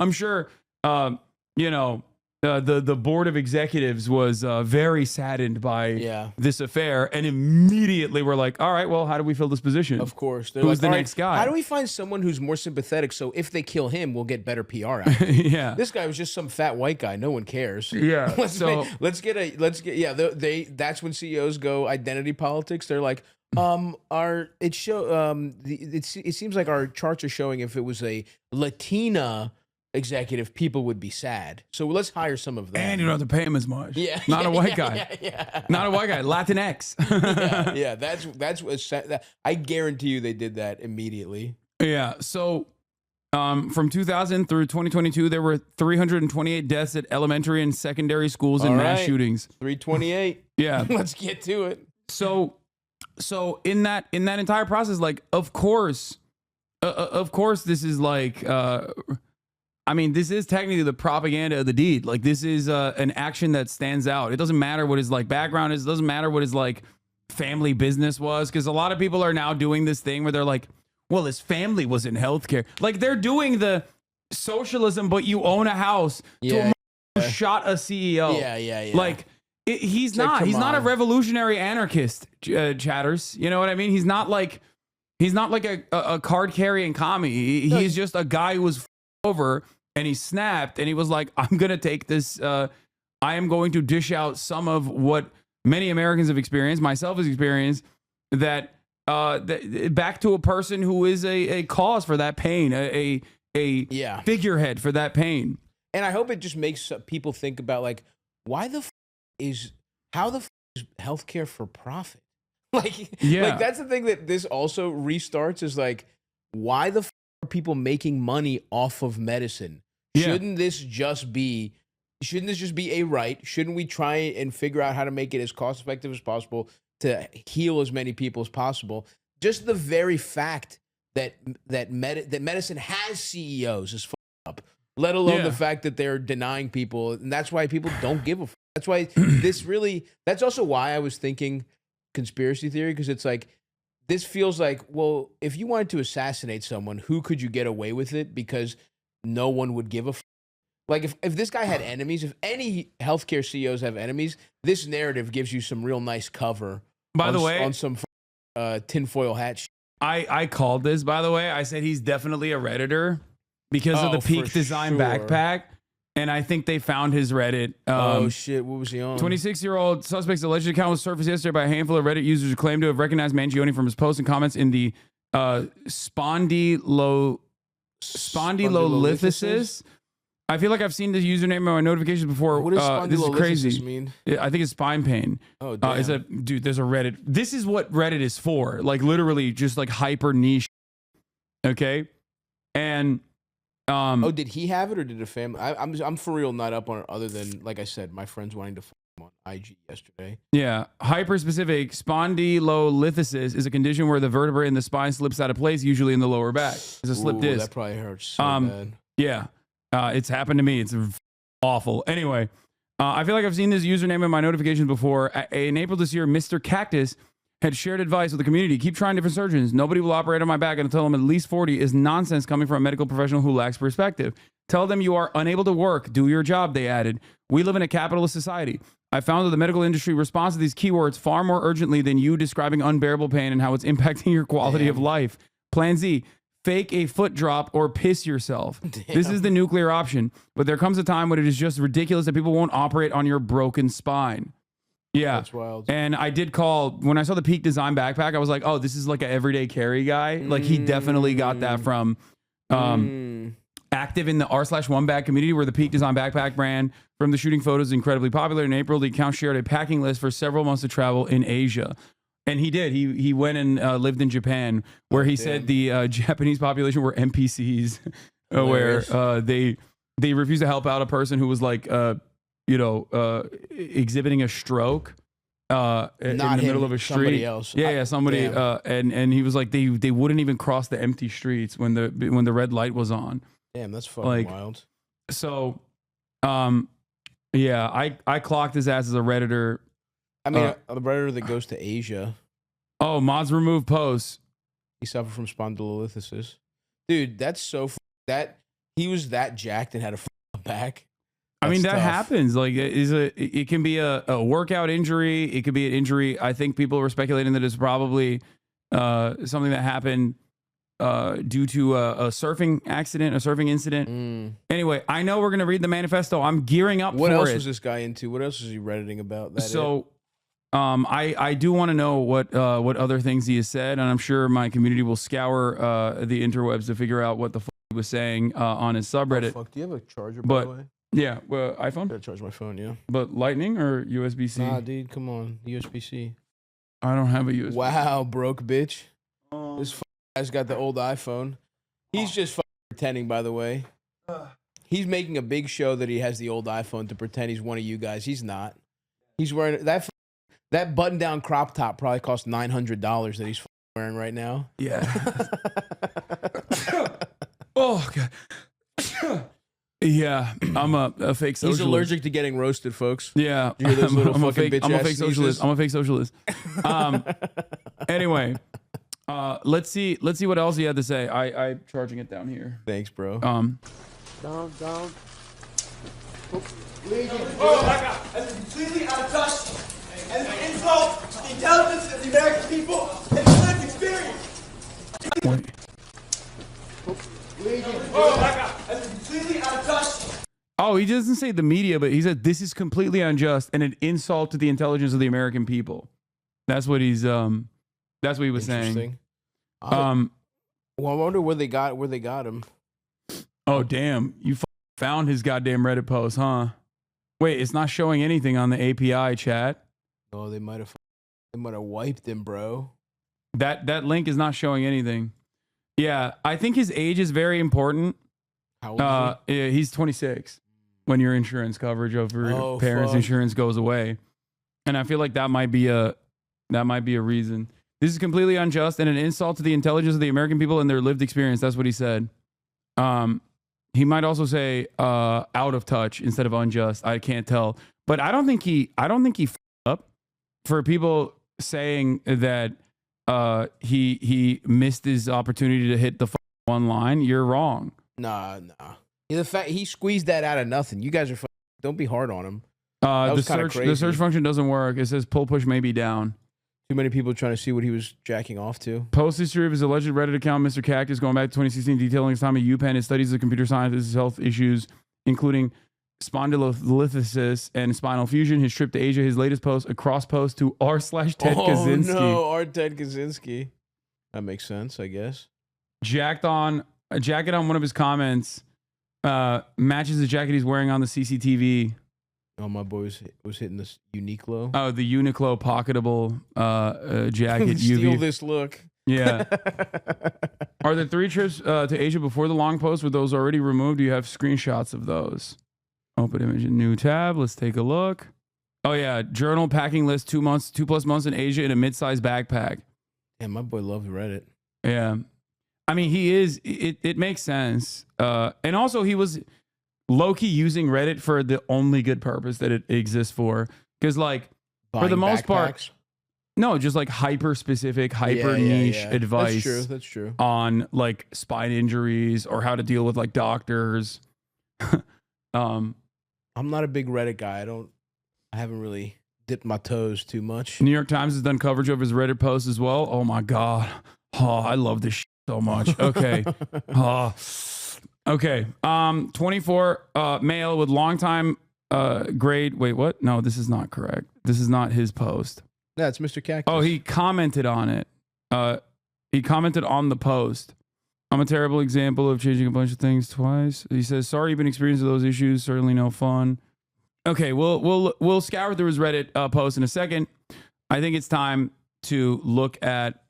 I'm sure. You know. The board of executives was very saddened by this affair, and immediately we're like, all right, well, how do we fill this position? Of course. Who's the next guy? How do we find someone who's more sympathetic, so if they kill him, we'll get better PR out of it? Yeah. This guy was just some fat white guy. No one cares. Yeah. That's when CEOs go identity politics. They're like, it seems like our charts are showing if it was a Latina executive, people would be sad. So let's hire some of them. And you don't have to pay him as much. Yeah. Not a white guy. Not a white guy. Latinx. That's what I guarantee you they did that immediately. Yeah. So from 2000 through 2022, there were 328 deaths at elementary and secondary schools in mass shootings. 328. Yeah. Let's get to it. So in that entire process, like, of course, this is like, I mean, this is technically the propaganda of the deed. Like, this is an action that stands out. It doesn't matter what his like background is. It doesn't matter what his like family business was, because a lot of people are now doing this thing where they're like, well, his family was in healthcare. Like, they're doing the socialism, but you own a house to a shot a CEO. Yeah. Like, he's not a revolutionary anarchist, chatters. You know what I mean? He's not like a card carrying commie. He's just a guy who was over. And he snapped, and he was like, I'm going to take this. I am going to dish out some of what many Americans have experienced, myself has experienced, that back to a person who is a cause for that pain, a figurehead for that pain. And I hope it just makes people think about like, how the is healthcare for profit? Like that's the thing that this also restarts is like, why the are people making money off of medicine? Shouldn't this just be a right? Shouldn't we try and figure out how to make it as cost effective as possible to heal as many people as possible? Just the very fact that medicine has CEOs is up, let alone the fact that they're denying people, and that's why people don't give a fuck. That's why that's also why I was thinking conspiracy theory, because it's like, this feels like, well, if you wanted to assassinate someone, who could you get away with it? Because no one would give a fuck. Like, if this guy had enemies, if any healthcare CEOs have enemies, this narrative gives you some real nice cover. By the way, on some tinfoil hat shit. I called this, by the way. I said he's definitely a Redditor because of the Peak Design backpack. And I think they found his Reddit. Oh, shit. What was he on? 26-year-old suspect's alleged account was surfaced yesterday by a handful of Reddit users who claimed to have recognized Mangione from his posts and comments in the spondylolithiasis. I feel like I've seen this username in my notifications before. What does this is crazy. spondylolithiasis mean? I think it's spine pain. Oh, damn. Dude, there's a Reddit. This is what Reddit is for. Like, literally just like hyper niche. Okay? And did he have it or did a family? I'm for real not up on it, other than, like I said, my friends wanting to him on IG yesterday. Yeah. Hyper-specific spondylolithiasis is a condition where the vertebrae in the spine slips out of place, usually in the lower back. It's a slip disc. That probably hurts so bad. Yeah. It's happened to me. It's awful. Anyway, I feel like I've seen this username in my notifications before. In April this year, Mr. Cactus had shared advice with the community. Keep trying different surgeons. Nobody will operate on my back until I'm at least 40 is nonsense coming from a medical professional who lacks perspective. Tell them you are unable to work. Do your job, they added. We live in a capitalist society. I found that the medical industry responds to these keywords far more urgently than you describing unbearable pain and how it's impacting your quality of life. Plan Z. Fake a foot drop or piss yourself. This is the nuclear option. But there comes a time when it is just ridiculous that people won't operate on your broken spine. Yeah. That's wild. And I did call, when I saw the Peak Design backpack, I was like, oh, this is like an everyday carry guy. Like, he definitely got that from active in the r/1 bag community, where the Peak Design backpack brand from the shooting photos is incredibly popular. In April, the account shared a packing list for several months of travel in Asia. And he did. He went and lived in Japan, where he said the Japanese population were NPCs, where they refused to help out a person who was like, exhibiting a stroke in the middle of a street. Somebody else. Yeah, somebody. And he was like, they wouldn't even cross the empty streets when the red light was on. Damn, that's fucking wild. So, yeah, I clocked his ass as a Redditor. I mean, a Redditor that goes to Asia. Oh, mods remove posts. He suffered from spondylolithiasis. Dude, that's so that he was that jacked and had a back. I mean, that happens. Like, it can be a workout injury. It could be an injury. I think people were speculating that it's probably something that happened due to a surfing accident, a surfing incident. Anyway, I know we're going to read the manifesto. I'm gearing up for it. What else was this guy into? What else was he Redditing about? I do want to know what other things he has said, and I'm sure my community will scour the interwebs to figure out what the fuck he was saying on his subreddit. Oh, fuck. Do you have a charger, by the way? Yeah, iPhone? I gotta charge my phone, yeah. But Lightning or USB-C? Nah, dude, come on. USB-C. I don't have a USB. Wow, broke bitch. This guy's got the old iPhone. He's just pretending, by the way. He's making a big show that he has the old iPhone to pretend he's one of you guys. He's not. He's wearing that button-down crop top probably cost $900 that he's wearing right now. Yeah. Oh, God. Yeah, I'm a fake socialist. He's allergic to getting roasted, folks. Yeah, I'm a fake socialist. I'm a fake socialist. Anyway, let's see what else he had to say. I'm charging it down here. Thanks, bro. Down. Oh my God! That's completely out of touch, and an insult to the intelligence of the American people and the lived experience. Oh my God! That's completely out of touch. Oh, he doesn't say the media, but he said this is completely unjust and an insult to the intelligence of the American people. That's what he's That's what he was saying. Interesting. Well, I wonder where they got him. Oh, damn. You found his goddamn Reddit post, huh? Wait, it's not showing anything on the API chat. Oh, they might have wiped him, bro. That link is not showing anything. Yeah, I think his age is very important. How old is yeah, he's 26 when your insurance coverage over parents' fuck. insurance goes away. And I feel like that might be a reason. This is completely unjust and an insult to the intelligence of the American people and their lived experience. That's what he said. He might also say out of touch instead of unjust. I can't tell. But I don't think he f***ed up for people saying that he missed his opportunity to hit the one line. You're wrong. Nah. The fact he squeezed that out of nothing. You guys are don't be hard on him. The search function doesn't work. It says pull push may be down. Too many people trying to see what he was jacking off to. Post history of his alleged Reddit account, Mr. Cactus, going back to 2016, detailing his time at UPenn, his studies of computer science, his health issues, including spondylolisthesis and spinal fusion, his trip to Asia, his latest post, a cross post to r/Ted Kaczynski. Oh no, r/Ted Kaczynski. That makes sense, I guess. A jacket on one of his comments matches the jacket he's wearing on the CCTV. Oh, my boy was hitting this Uniqlo. Oh, the Uniqlo pocketable jacket. Steal UV. this look. Yeah. Are the 3 trips to Asia before the long post? Were those already removed? Do you have screenshots of those? Open image in new tab. Let's take a look. Oh yeah, journal packing list 2 plus months in Asia in a mid-sized backpack. Yeah, my boy loves Reddit. Yeah. I mean, he is. It makes sense. And also, he was low-key using Reddit for the only good purpose that it exists for. Because, like, for the most part, no, just like hyper-specific, hyper-niche advice. That's true. On, like, spine injuries or how to deal with, like, doctors. I'm not a big Reddit guy. I haven't really dipped my toes too much. New York Times has done coverage of his Reddit posts as well. Oh, my God. Oh, I love this shit so much. Okay. Okay. 24 male with longtime grade. Wait, what? No, this is not correct. This is not his post. Yeah, it's Mr. Cactus. Oh, he commented on it. He commented on the post. I'm a terrible example of changing a bunch of things twice. He says, sorry you've been experiencing those issues. Certainly no fun. Okay, we'll scour through his Reddit post in a second. I think it's time to look at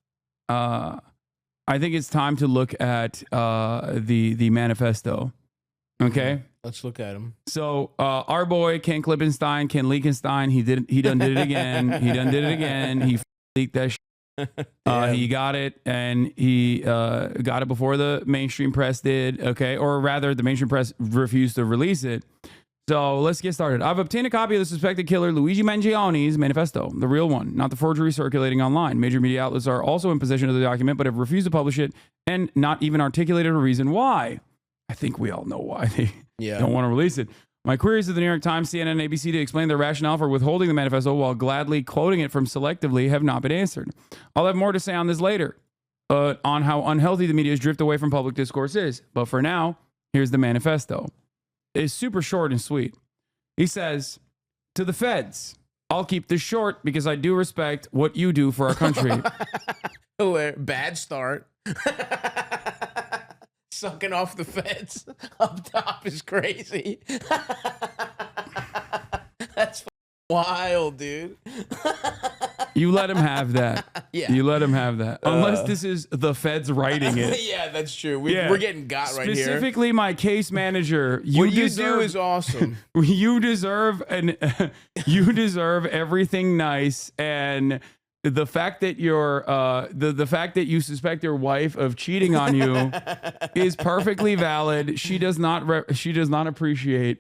the manifesto. Okay. Let's look at him. So our boy Ken Leakenstein, he done did it again. He leaked that shit. He got it, and he got it before the mainstream press did. Okay, or rather, the mainstream press refused to release it. So let's get started. I've obtained a copy of the suspected killer Luigi Mangioni's manifesto, the real one, not the forgery circulating online. Major media outlets are also in possession of the document, but have refused to publish it and not even articulated a reason why. I think we all know why they don't want to release it. My queries to the New York Times, CNN, and ABC to explain their rationale for withholding the manifesto while gladly quoting it from selectively have not been answered. I'll have more to say on this later, on how unhealthy the media's drift away from public discourse is. But for now, here's the manifesto. It's super short and sweet. He says, to the feds, I'll keep this short because I do respect what you do for our country. Bad start. Sucking off the feds up top is crazy. That's wild, dude. You let him have that. Yeah. You let him have that. Unless this is the feds writing it. Yeah, that's true. We're getting got right here. Specifically, my case manager. What you do is awesome. You deserve everything nice, and the fact that you're the fact that you suspect your wife of cheating on you is perfectly valid. She does not appreciate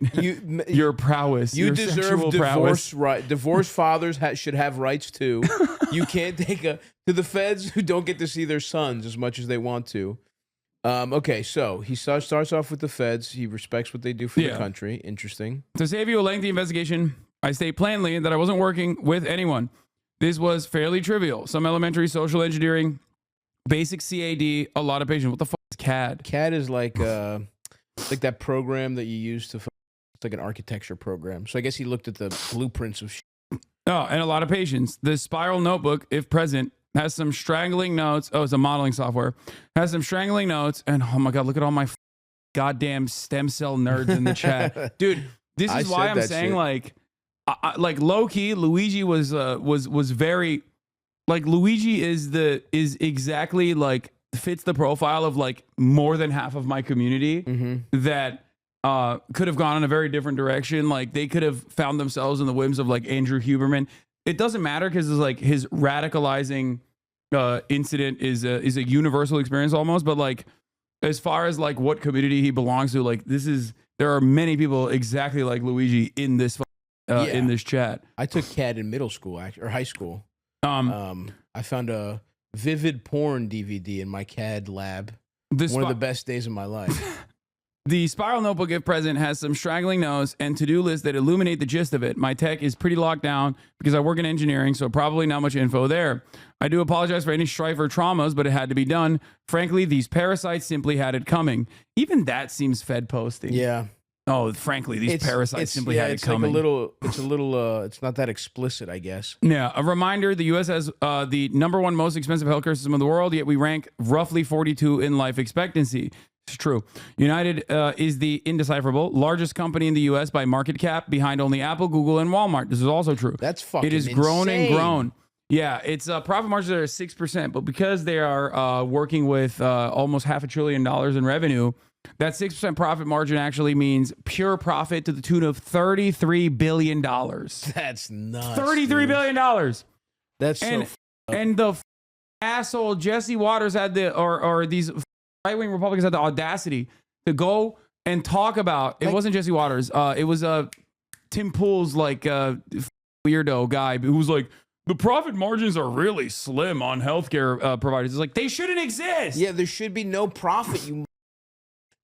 your prowess. You your deserve divorce. Right, divorced fathers should have rights too. You can't take to the feds who don't get to see their sons as much as they want to. Okay, so he starts off with the feds. He respects what they do for the country. Interesting. To save you a lengthy investigation, I state plainly that I wasn't working with anyone. This was fairly trivial. Some elementary social engineering, basic CAD, a lot of patience. What the fuck is CAD? CAD is like that program that you use to. It's like an architecture program. So I guess he looked at the blueprints of. Oh, and a lot of patience. The spiral notebook, if present, has some strangling notes. Oh, it's a modeling software. Has some strangling notes. And oh my God, look at all my goddamn stem cell nerds in the chat. Dude, this is why I'm saying like low key, Luigi was very like Luigi is exactly like fits the profile of like more than half of my community that could have gone in a very different direction. Like they could have found themselves in the whims of like Andrew Huberman. It doesn't matter because it's like his radicalizing incident is a universal experience almost. But like as far as like what community he belongs to, like there are many people exactly like Luigi in this in this chat. I took CAD in middle school or high school. I found a vivid porn DVD in my CAD lab. One of the best days of my life. The Spiral Notebook gift present has some straggling notes and to-do lists that illuminate the gist of it. My tech is pretty locked down because I work in engineering, so probably not much info there. I do apologize for any strife or traumas, but it had to be done. Frankly, these parasites simply had it coming. Even that seems Fed posting. Yeah. Oh, frankly, these parasites simply had it coming. It's not that explicit, I guess. Yeah. A reminder, the U.S. has the #1 most expensive healthcare system in the world, yet we rank roughly 42 in life expectancy. It's true. United is the indecipherable largest company in the U.S. by market cap, behind only Apple, Google, and Walmart. This is also true. That's fucking It has grown and grown. Yeah, its profit margins are 6%, but because they are working with almost $500 billion in revenue, that 6% profit margin actually means pure profit to the tune of $33 billion. That's nuts. $33 billion. That's and the asshole Jesse Waters had or these right-wing Republicans had the audacity to go and talk about, it wasn't Jesse Waters, it was Tim Pool's like weirdo guy who was like, the profit margins are really slim on healthcare providers. It's like, they shouldn't exist. Yeah, there should be no profit.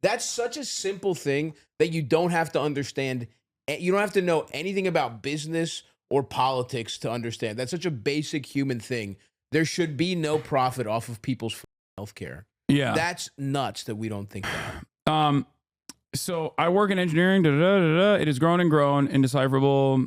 That's such a simple thing that you don't have to understand. You don't have to know anything about business or politics to understand. That's such a basic human thing. There should be no profit off of people's healthcare. Yeah. That's nuts that we don't think that. So I work in engineering. It has grown and grown. Indecipherable.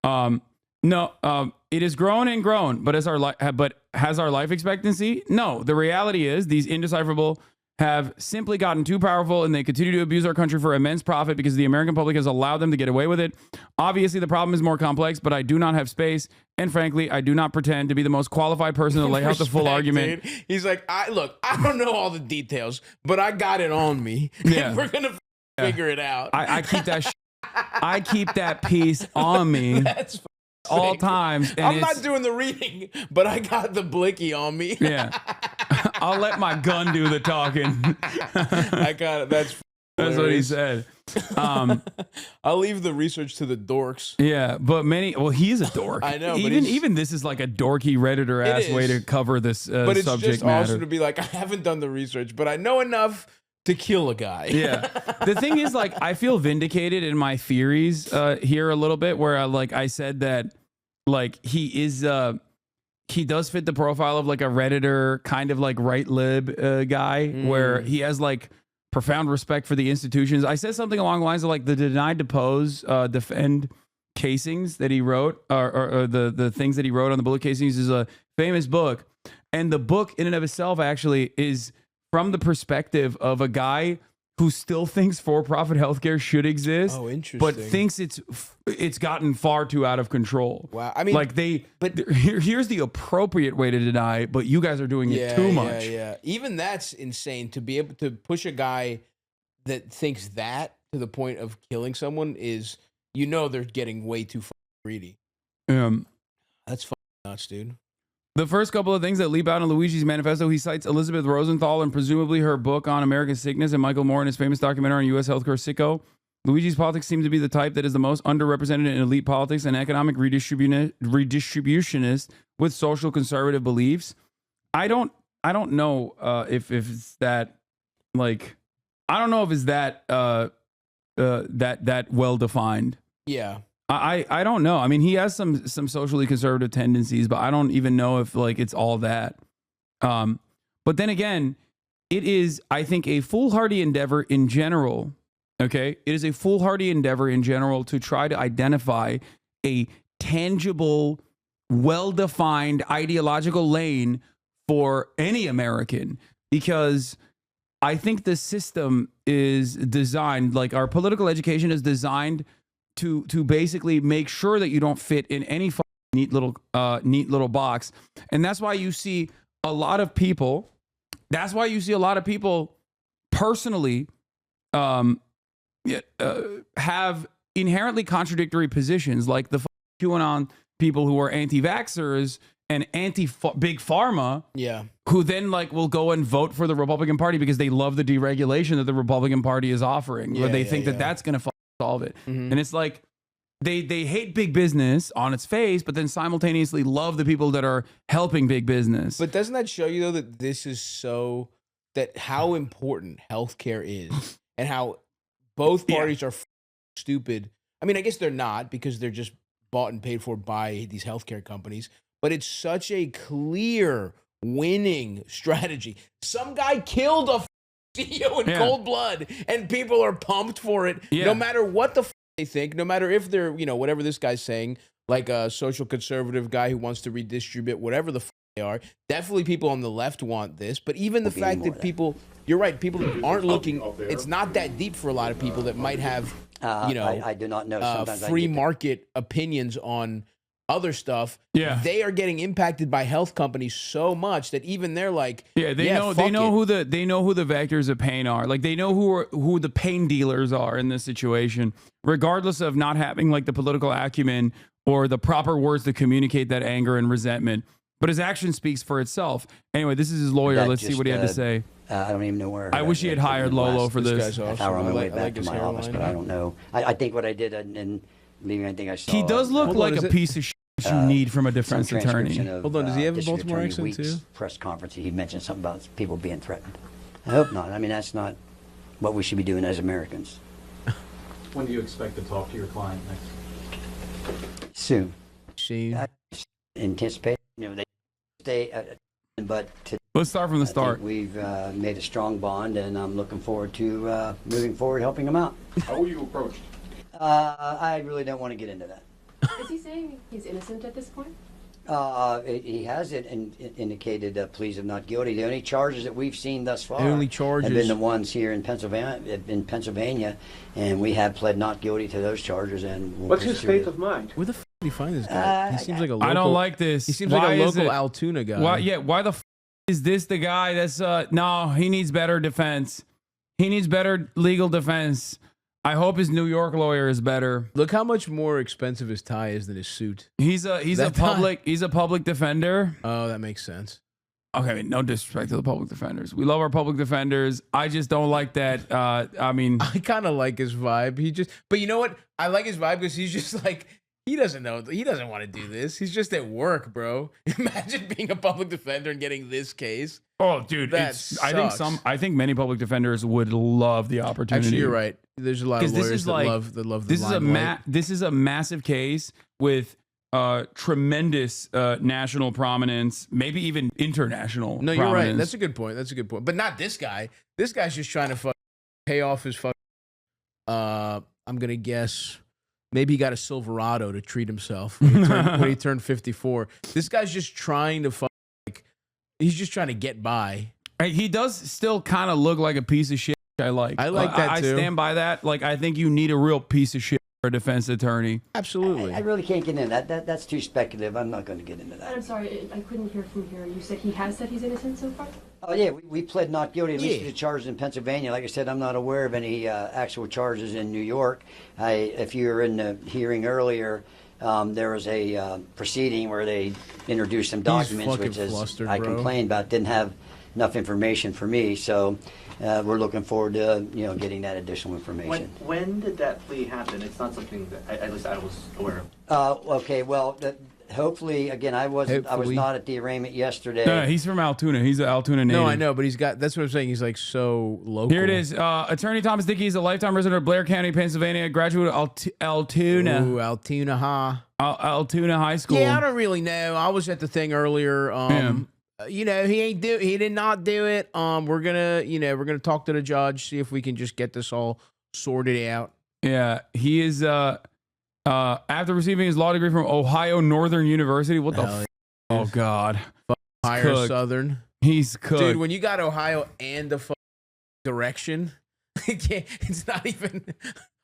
It has grown and grown, but has our life expectancy? No. The reality is these indecipherable have simply gotten too powerful, and they continue to abuse our country for immense profit because the American public has allowed them to get away with it. Obviously, the problem is more complex, but I do not have space, and frankly, I do not pretend to be the most qualified person to lay out the full argument. Dude. He's like, I don't know all the details, but I got it on me. Yeah. We're gonna figure it out. I keep that. I keep that piece on me. That's all times. And I'm not doing the reading, but I got the blicky on me. Yeah. I'll let my gun do the talking. I got it. That's what he said. I'll leave the research to the dorks. Yeah, but he's a dork. I know. Even this is like a dorky Redditor ass way to cover this but it's subject just matter. awesome to be like, I haven't done the research, but I know enough to kill a guy. Yeah. The thing is, like, I feel vindicated in my theories here a little bit, where I said that like he does fit the profile of like a Redditor kind of like right lib guy, where he has like profound respect for the institutions. I said something along the lines of like the Denied to Pose defend casings that he wrote, or the things that he wrote on the bullet casings is a famous book. And the book in and of itself actually is from the perspective of a guy who still thinks for-profit healthcare should exist, but thinks it's gotten far too out of control. Wow, I mean, like here's the appropriate way to deny, but you guys are doing it too much. Yeah, even that's insane to be able to push a guy that thinks that to the point of killing someone is, they're getting way too greedy. That's fucking nuts, dude. The first couple of things that leap out in Luigi's manifesto, he cites Elizabeth Rosenthal and presumably her book on American sickness, and Michael Moore in his famous documentary on U.S. healthcare sicko. Luigi's politics seem to be the type that is the most underrepresented in elite politics and economic redistributionist with social conservative beliefs. I don't know if it's that, like, I don't know if it's that that well defined. Yeah. I don't know. I mean, he has some socially conservative tendencies, but I don't even know if like it's all that. But then again, it is, I think, a foolhardy endeavor in general. Okay, it is a foolhardy endeavor in general to try to identify a tangible well-defined ideological lane for any American, because I think the system is designed, like our political education is designed to basically make sure that you don't fit in any neat little box. And that's why you see a lot of people, personally have inherently contradictory positions, like the QAnon people who are anti-vaxxers and anti-big pharma, who then like will go and vote for the Republican Party because they love the deregulation that the Republican Party is offering, or they think that that's going to solve it. And it's like they hate big business on its face, but then simultaneously love the people that are helping big business. But doesn't that show you though that this is how important healthcare is, and how both parties are stupid? I mean, I guess they're not, because they're just bought and paid for by these healthcare companies. But it's such a clear winning strategy. Some guy killed a CEO in cold blood, and people are pumped for it, no matter what they think, no matter if they're, whatever this guy's saying, like a social conservative guy who wants to redistribute whatever the they are. Definitely people on the left want this, but even the fact that people, you're right, people aren't looking, it's not that deep for a lot of people that might have, I do not know. Sometimes free market opinions on other stuff. They are getting impacted by health companies so much that even they're like, they know who the vectors of pain are. Like they know who the pain dealers are in this situation, regardless of not having like the political acumen or the proper words to communicate that anger and resentment. But his action speaks for itself. Anyway, this is his lawyer. Let's see what he had to say. I don't even know where. I wish he had hired Lolo for this. Hour on my way back to my office, but I don't know. I think what I did and leaving anything I saw. He does look like a piece of shit you need from a defense attorney. Hold on, does he have a Baltimore accent too? Press conference, he mentioned something about people being threatened. I hope not. I mean, that's not what we should be doing as Americans. When do you expect to talk to your client next? Soon. I anticipate, they stay, but let's start from the start. We've made a strong bond, and I'm looking forward to moving forward, helping them out. How were you approached? I really don't want to get into that. Is he saying he's innocent at this point? He has indicated pleas of not guilty. The only charges that we've seen thus far have been the ones here in Pennsylvania, and we have pled not guilty to those charges. And what's his state of mind? Where the f did he find this guy? He seems like a local, I don't like this. He seems like a local Altoona guy. Why the f is this the guy that's no, he needs better defense. He needs better legal defense. I hope his New York lawyer is better. Look how much more expensive his tie is than his suit. He's a public defender. Oh, that makes sense. Okay, I mean, no disrespect to the public defenders. We love our public defenders. I just don't like that. I mean, I kind of like his vibe. But you know what? I like his vibe because he's just like, he doesn't know. He doesn't want to do this. He's just at work, bro. Imagine being a public defender and getting this case. Oh, dude, I think many public defenders would love the opportunity. Actually, you're right. There's a lot of lawyers that love the limelight. This is a massive case with tremendous national prominence, maybe even international. No, prominence. You're right. That's a good point. But not this guy. This guy's just trying to pay off his I'm gonna guess. Maybe he got a Silverado to treat himself when he turned 54. This guy's just trying to he's just trying to get by. He does still kind of look like a piece of shit. I like that too. I stand by that. Like, I think you need a real piece of shit for a defense attorney. Absolutely. I really can't get into that. That's too speculative. I'm not going to get into that. I'm sorry, I couldn't hear from here. You said he has said he's innocent so far? Oh, yeah, we pled not guilty, at least to the charges in Pennsylvania. Like I said, I'm not aware of any actual charges in New York. If you were in the hearing earlier, there was a proceeding where they introduced some documents, which I complained about, didn't have enough information for me. So we're looking forward to getting that additional information. When did that plea happen? It's not something that at least I was aware of. Okay, well, hopefully, again, I was not at the arraignment yesterday. No, he's from Altoona. He's an Altoona native. No, I know, but that's what I'm saying. He's like so local. Here it is. Attorney Thomas Dickey is a lifetime resident of Blair County, Pennsylvania, graduate of Altoona. Ooh, Altoona High. Altoona High School. Yeah, I don't really know. I was at the thing earlier. He did not do it. We're gonna talk to the judge, see if we can just get this all sorted out. Yeah, he is After receiving his law degree from Ohio Northern University. What the Hell Oh, God. Higher cooked. Southern. He's cooked. Dude, when you got Ohio and the direction, it's not even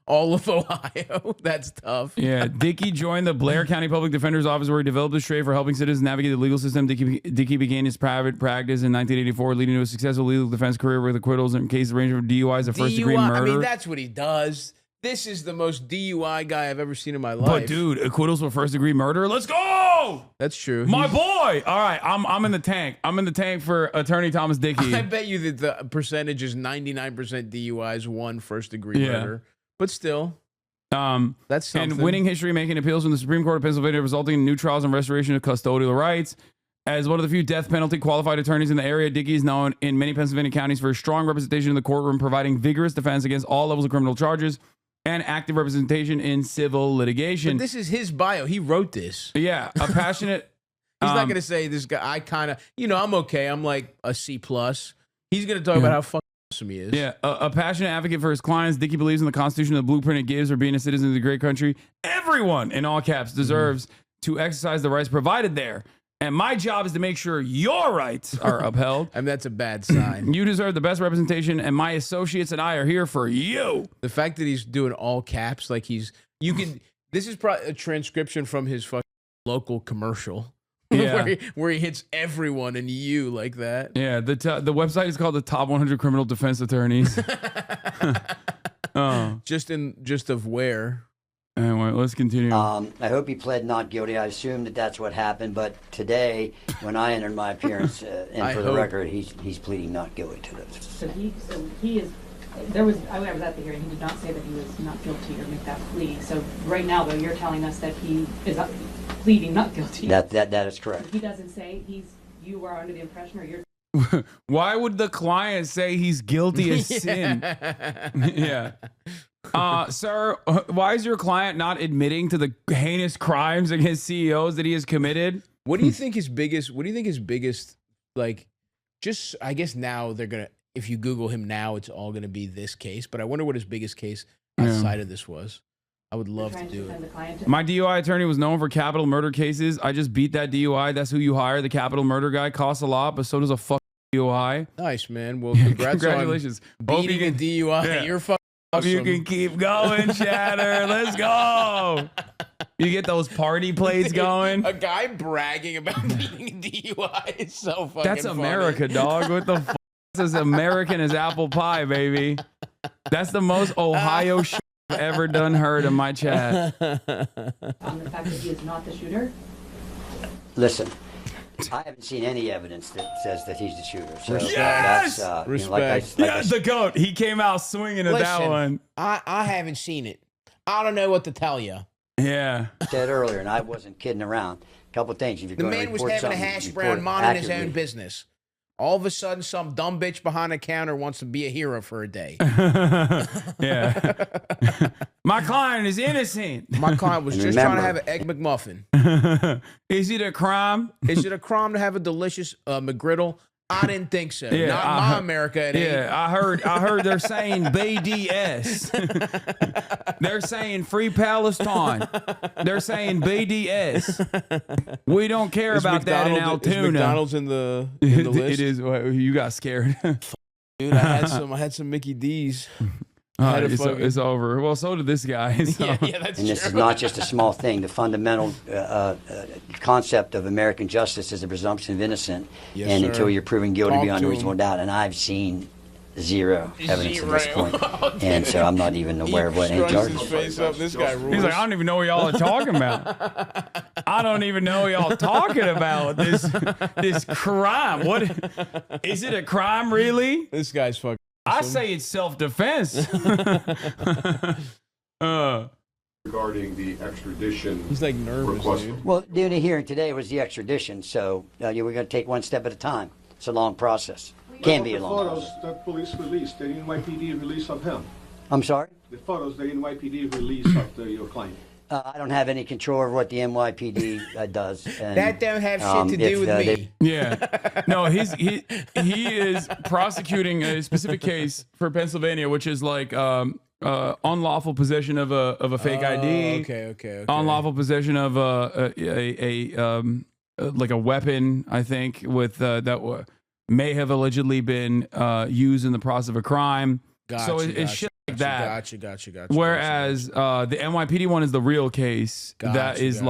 all of Ohio. That's tough. Yeah, Dickey joined the Blair County Public Defender's Office, where he developed his trade for helping citizens navigate the legal system. Dickey began his private practice in 1984, leading to a successful legal defense career with acquittals in cases ranging from DUIs to first-degree murder. I mean, that's what he does. This is the most DUI guy I've ever seen in my life. But dude, acquittals for first-degree murder. Let's go! That's true. My boy. All right, I'm in the tank. I'm in the tank for Attorney Thomas Dickey. I bet you that the percentage is 99% DUIs, 1 first-degree murder. But still. That's something. And winning history, making appeals from the Supreme Court of Pennsylvania, resulting in new trials and restoration of custodial rights. As one of the few death penalty qualified attorneys in the area, Dickey is known in many Pennsylvania counties for his strong representation in the courtroom, providing vigorous defense against all levels of criminal charges and active representation in civil litigation. But this is his bio. He wrote this. Yeah, a passionate. He's not going to say this guy. I kind of, I'm okay. I'm like a C+. He's going to talk about how fucking awesome he is. Yeah, a passionate advocate for his clients. Dickey believes in the Constitution, the blueprint it gives for being a citizen of the great country. Everyone, in all caps, deserves to exercise the rights provided there. And my job is to make sure your rights are upheld. And that's a bad sign. You deserve the best representation, and my associates and I are here for you. The fact that he's doing all caps, like this is probably a transcription from his fucking local commercial. Yeah. where he hits everyone and you like that. Yeah, the website is called the Top 100 Criminal Defense Attorneys. Just of where. Anyway, let's continue. I hope he pled not guilty. I assume that that's what happened. But today, when I entered my appearance, and for the record, he's pleading not guilty to this. So he is. There was. I was at the hearing. He did not say that he was not guilty or make that plea. So right now, though, you're telling us that he is pleading not guilty. That is correct. He doesn't say you are under the impression, or you're. Why would the client say he's guilty of sin? Yeah. Sir, why is your client not admitting to the heinous crimes against CEOs that he has committed? What do you think his biggest, like, just, I guess now they're going to, if you Google him now, it's all going to be this case. But I wonder what his biggest case outside of this was. I would love to do it. My DUI attorney was known for capital murder cases. I just beat that DUI. That's who you hire. The capital murder guy costs a lot, but so does a fucking DUI. Nice, man. Well, congratulations. On beating a DUI. Yeah. You're fucking awesome. You can keep going, Shatter. Let's go. You get those party plates going. A guy bragging about beating a DUI is so fucking That's America, funny. dog. What the fuck? That's as American as apple pie, baby. That's the most Ohio shit I've ever done heard in my chat. On the fact that he is not the shooter? Listen, I haven't seen any evidence that says that he's the shooter. So Yes! that's, Respect. The GOAT. He came out swinging at that one. I haven't seen it. I don't know what to tell you. Yeah. I said earlier, and I wasn't kidding around. A couple of things. If you're The going to man was report having a something, hash report brown, it minding his own accurately. business. All of a sudden, some dumb bitch behind the counter wants to be a hero for a day. Yeah. My client is innocent. My client was And just remember- trying to have an Egg McMuffin. Is it a crime? Is it a crime to have a delicious McGriddle? I didn't think so. Yeah, Not in I my heard- America. It ain't. Yeah, I heard they're saying BDS. They're saying Free Palestine. They're saying BDS. We don't care Is about that in McDonald's- is Altoona. McDonald's in the list? It is. You got scared. Dude, I had some Mickey D's. It's over. Well, so did this guy. So. Yeah, that's And this true. is not just a small thing. The fundamental concept of American justice is the presumption of innocence, Yes, and sir. until you're proven guilty Talk beyond to reasonable him. doubt. And I've seen zero evidence at this Zero. point, and so I'm not even aware of what any Shrugs charges. his face up. This guy rules. He's like, I don't even know what y'all are talking about. I don't even know what y'all talking about. This crime. What is it? A crime, really? This guy's fucking. I awesome. say it's self-defense. Regarding the extradition He's like nervous, request. dude. Well, the only hearing today was the extradition, so we're going to take one step at a time. It's a long process. Can be a long photos process. that police released, the NYPD release of him. I'm sorry? The photos the NYPD released of your client. I don't have any control over what the NYPD does. And, That don't have shit to do with me. Yeah. No, he is prosecuting a specific case for Pennsylvania, which is like unlawful possession of a fake ID. Okay. Unlawful possession of like a weapon, I think, with that may have allegedly been used in the process of a crime. So it's shit like that. Gotcha. Whereas the NYPD one is the real case. That is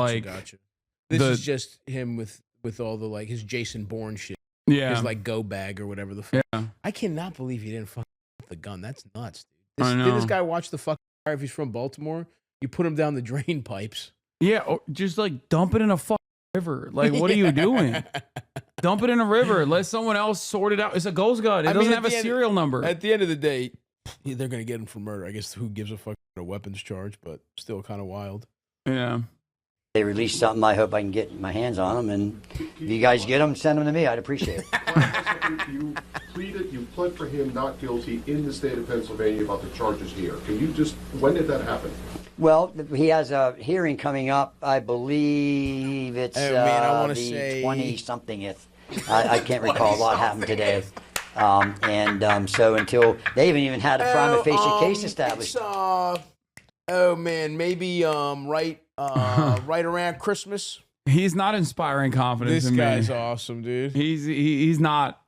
This is just him with all the like his Jason Bourne shit. Yeah. His like go bag or whatever the fuck. Yeah. I cannot believe he didn't fuck the gun. That's nuts, I dude. know. Did this guy watch the fucking fire if he's from Baltimore? You put him down the drain pipes. Yeah, or just like dump it in a fucking river. Like, what are you doing? Dump it in a river. Let someone else sort it out. It's a ghost gun. It doesn't have a serial number. At the end of the day, they're gonna get him for murder. I guess who gives a fuck about a weapons charge, but still kind of wild. Yeah. They release something, I hope I can get my hands on them. And if you guys get them, send them to me. I'd appreciate it. You pled for him not guilty in the state of Pennsylvania about the charges here. Can you just, when did that happen? Well, he has a hearing coming up. I believe it's I want to the say 20-somethingth. I can't recall. A lot happened today. So until they haven't even had a prima facie case established. Maybe right around Christmas. He's not inspiring confidence This in me. guy's awesome, dude. He's not.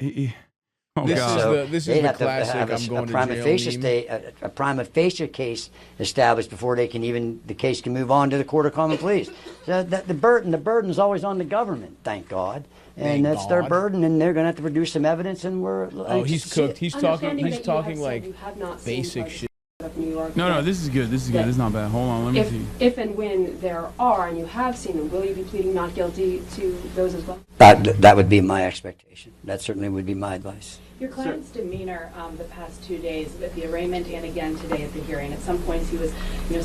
Oh This God. is They the have to classic. have I'm going a prima to facie jail. a prima facie case established before they can even the case can move on to the court of common pleas. So the burden is always on the government. Thank God, and Thank that's their God. burden, and they're going to have to produce some evidence, and we're. Oh, he's cooked. He's talking. Understanding He's that you have talking said like you have not seen basic parts shit. of New York No, yet. this is good. This is good. This is not bad. Hold on. Let me see. If and when there are, and you have seen them, will you be pleading not guilty to those as well? That would be my expectation. That certainly would be my advice. Your client's demeanor the past 2 days at the arraignment and again today at the hearing. At some points he was,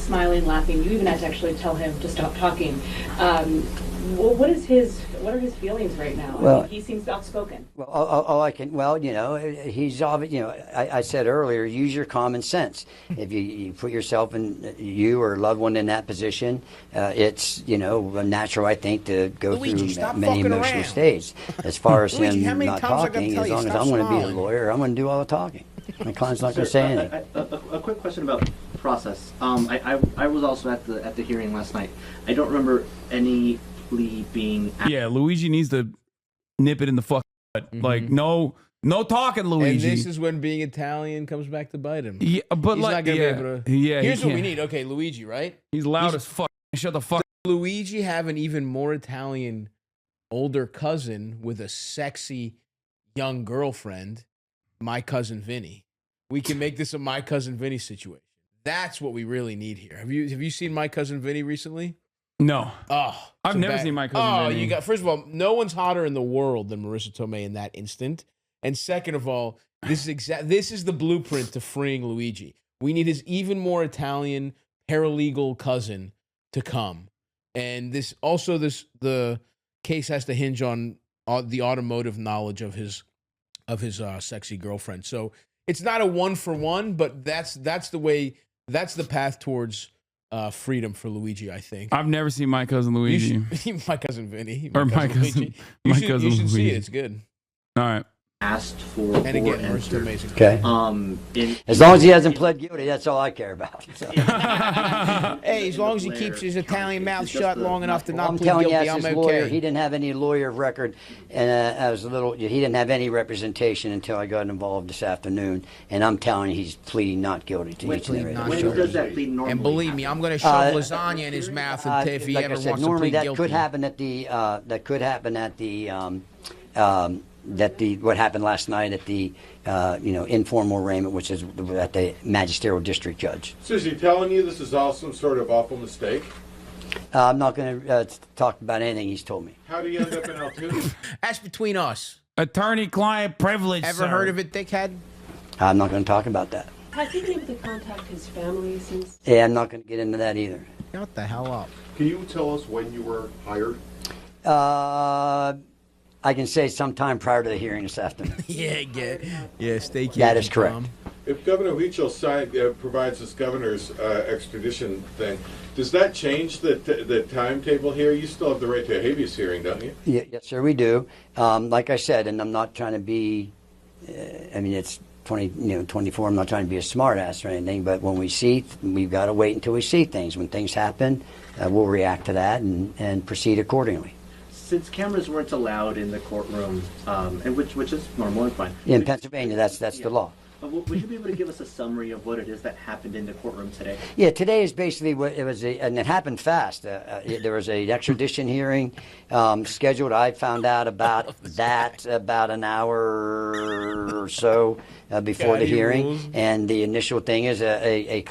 smiling, laughing. You even had to actually tell him to stop talking. What are his feelings right now? Well, he seems outspoken. Well, all I can, he's obvious. I said earlier, use your common sense. If you put yourself in, you or a loved one in that position, it's, natural, I think, to go Luigi, through stop many fucking emotional around. states. As far as Luigi, how him many not times I gotta talking, tell as you, long as stop I'm going to be a smiling? lawyer, I'm going to do all the talking. My client's not going to say anything. A quick question about process. I was also at the hearing last night. I don't remember any plea being. Yeah, Luigi needs to nip it in the fuck. Like no talking, Luigi. And this is when being Italian comes back to bite him. Yeah, but he's like, not gonna yeah, be able to. yeah, he Here's what we can't. need. Okay, Luigi, right? He's loud as fuck. Shut the fuck. Does Luigi have an even more Italian older cousin with a sexy young girlfriend? My cousin Vinny. We can make this a My Cousin Vinny situation. That's what we really need here. Have you seen My Cousin Vinny recently? No. Oh, I've never seen My Cousin Vinny. You got, first of all, no one's hotter in the world than Marissa Tomei in that instant. And second of all, this is the blueprint to freeing Luigi. We need his even more Italian paralegal cousin to come. And the case has to hinge on the automotive knowledge of his sexy girlfriend. So it's not a 1-for-1, but that's the path towards freedom for Luigi, I think. I've never seen My Cousin Luigi. My Cousin Vinny. My cousin You should see Luigi. it. It's good. All right. Asked for And again, or Marissa entered. Tomei's Okay. As long as he hasn't pled guilty, that's all I care about. So. Hey, as long as he keeps his Italian mouth shut long enough to not I'm plead telling you, guilty, as I'm his lawyer, okay. he didn't have any lawyer of record, and he didn't have any representation until I got involved this afternoon. And I'm telling you, he's pleading not guilty to each and every When charge. does that plea normally And believe me, I'm going to shove lasagna in his mouth if he like ever I said, wants to normally plead that guilty. could happen at the what happened last night at the informal arraignment, which is at the magisterial district judge. So is he telling you this is all some sort of awful mistake? I'm not going to talk about anything he's told me. How do you end up in Altoona? That's between us. Attorney-client privilege. Ever heard of it, dickhead? I'm not going to talk about that. Has he been able to contact his family since? Yeah, I'm not going to get into that either. What the hell up? Can you tell us when you were hired? I can say sometime prior to the hearing this afternoon. Yeah, stay tuned. That is correct. Tom. If Governor Huichel provides this governor's extradition thing, does that change the timetable here? You still have the right to a habeas hearing, don't you? Yeah, yes, sir, we do. Like I said, and I'm not trying to be. 24. I'm not trying to be a smart ass or anything, but when we see, we've got to wait until we see things. When things happen, we'll react to that and proceed accordingly. Since cameras weren't allowed in the courtroom, and which is normal and fine. In Pennsylvania, that's the law. Would you be able to give us a summary of what it is that happened in the courtrum today? Yeah, today is basically what it was, and it happened fast. There was an extradition hearing scheduled. I found out about that about an hour or so before the hearing, and the initial thing is a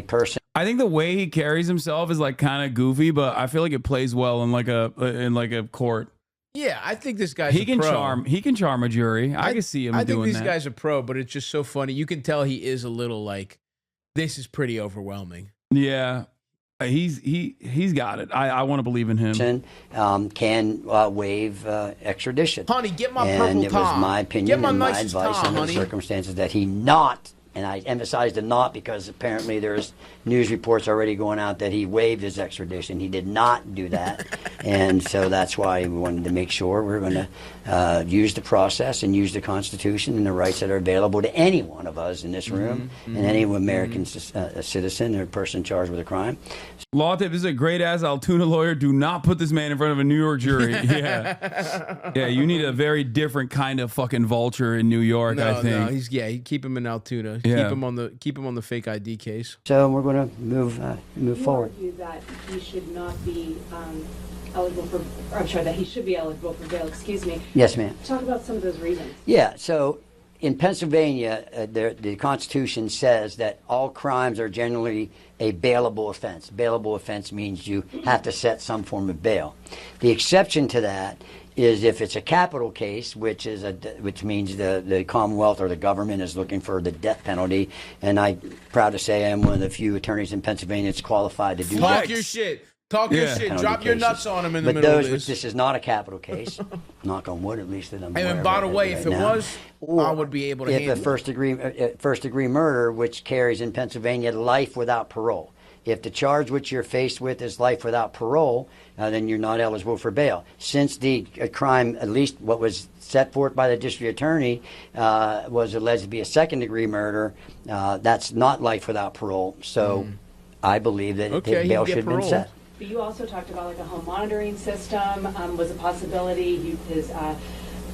person. I think the way he carries himself is like kind of goofy, but I feel like it plays well in like a court. Yeah, I think this guy's He a can pro. charm. He can charm a jury. I can see him I think doing this that. guy's a pro, but it's just so funny. You can tell he is a little like, this is pretty overwhelming. Yeah, he's got it. I want to believe in him. Can waive extradition. Honey, get my and purple it was Tom. my opinion Get my and my nicest advice Tom, under the honey. circumstances that he not, and I emphasize the not because apparently there's news reports already going out that he waived his extradition. He did not do that. And so that's why we wanted to make sure we're going to use the process and use the Constitution and the rights that are available to any one of us in this room and any American citizen or person charged with a crime. Law tip, this is a great ass Altoona lawyer. Do not put this man in front of a New York jury. Yeah. Yeah, you need a very different kind of fucking vulture in New York, I think. No, keep him in Altoona. Yeah. Keep him on the fake ID case. So we're going to move forward. You argue that he should not be eligible for, or I'm sorry, that he should be eligible for bail, excuse me. Yes, ma'am. Talk about some of those reasons. Yeah, so in Pennsylvania, the Constitution says that all crimes are generally a bailable offense. Bailable offense means you have to set some form of bail. The exception to that is if it's a capital case, which means the Commonwealth or the government is looking for the death penalty. And I'm proud to say I'm one of the few attorneys in Pennsylvania that's qualified to do that. Talk your shit. Talk your shit. Drop your nuts on him in the but middle those, of this. This is not a capital case. Knock on wood, at least that I'm aware And of by the it way, right if it now. was, Or I would be able to if handle a first degree murder, which carries in Pennsylvania life without parole. If the charge which you're faced with is life without parole, then you're not eligible for bail. Since the crime, at least what was set forth by the district attorney, was alleged to be a second degree murder, that's not life without parole. So I believe that bail should have been set. But you also talked about like a home monitoring system was a possibility.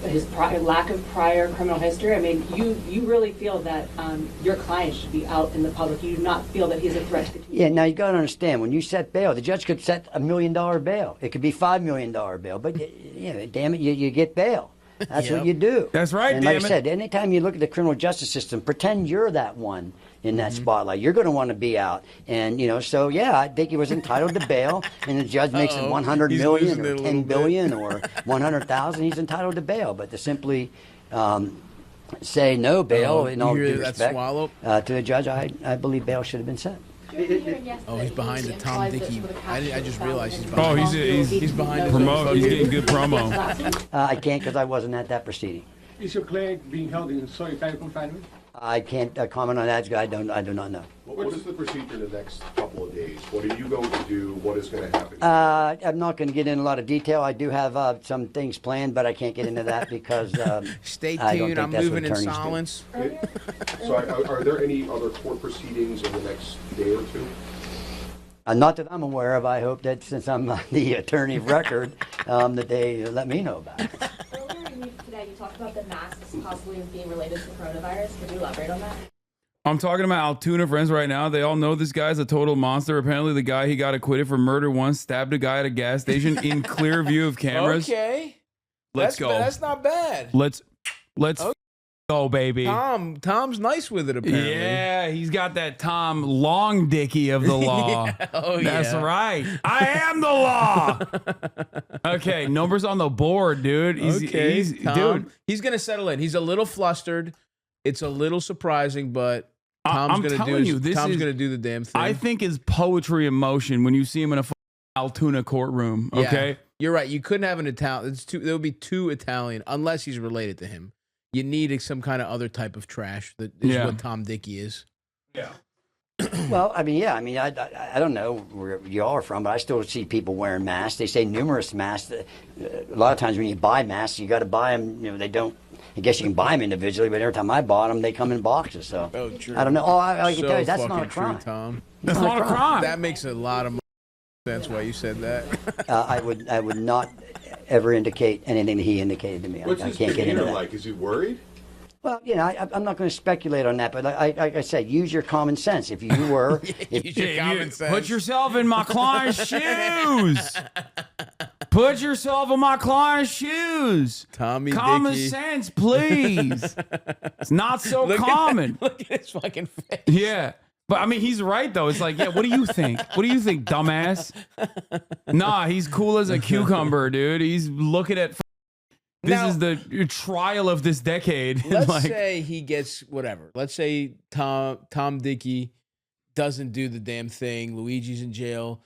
His lack of prior criminal history. I mean, you really feel that your client should be out in the public. You do not feel that he's a threat to the community. Yeah, now you got to understand, when you set bail, the judge could set $1 million bail. It could be $5 million bail, but damn it, you get bail. That's what you do. That's right, and damn like I said, anytime you look at the criminal justice system, pretend you're that one in that spotlight. You're going to want to be out. And, so, yeah, I think he was entitled to bail, and the judge makes it $100 million or $10 billion or $100,000. He's entitled to bail. But to simply say no bail, in all due respect to the judge, I believe bail should have been set. Oh, he's behind the Tom Dickey. I just realized he's Oh, behind. he's behind the promo. He's getting good promo. I can't because I wasn't at that proceeding. Is your client being held in solitary confinement? I can't comment on that. I do not know. What is the procedure the next couple of days? What are you going to do? What is going to happen? I'm not going to get into a lot of detail. I do have some things planned, but I can't get into that because stay I don't tuned. think I'm that's what moving in attorneys do. silence. So are there any other court proceedings in the next day or two? Not that I'm aware of. I hope that since I'm the attorney of record, that they let me know about it. Earlier in the news today, you talked about the masks possibly being related to coronavirus. Could you elaborate on that? I'm talking about Altoona friends right now. They all know this guy's a total monster. Apparently, the guy he got acquitted for murder once stabbed a guy at a gas station in clear view of cameras. Okay. Let's go. That's not bad. Let's go, baby. Tom's nice with it, apparently. Yeah, he's got that Tom Long Dicky of the law. That's right. I am the law. Okay, numbers on the board, dude. He's gonna settle in. He's a little flustered. It's a little surprising, but Tom's gonna do the damn thing. I think is poetry in motion when you see him in a Altoona courtroom. Okay, yeah, you're right. You couldn't have an Italian. There would be two Italian unless he's related to him. You need some kind of other type of trash. That is what Tom Dickey is. Yeah. Well, I don't know where you all are from, but I still see people wearing masks. They say numerous masks. A lot of times when you buy masks, you got to buy them. They don't I guess you can buy them individually, but every time I bought them, they come in boxes. So true. I don't know. Oh, I can So tell you that's not a fucking true, crime. Tom. That's not a crime. That makes a lot of sense why you said that. I would not ever indicate anything that he indicated to me. What's I his can't get into demeanor that. like? Is he worried? Well, you know, I'm not going to speculate on that, but like I said, use your common sense. If you were, Use your common sense. Put yourself in my client's shoes. Put yourself in my client's shoes. Tommy Common Dickey. sense, please. It's not so Look at common. Look at his fucking face. Yeah. But I mean, he's right though. It's like, yeah, what do you think? What do you think, dumbass? Nah, he's cool as a cucumber, dude. He's looking at. This is the trial of this decade. Let's Like, say he gets whatever. Let's say Tom Dickey doesn't do the damn thing. Luigi's in jail.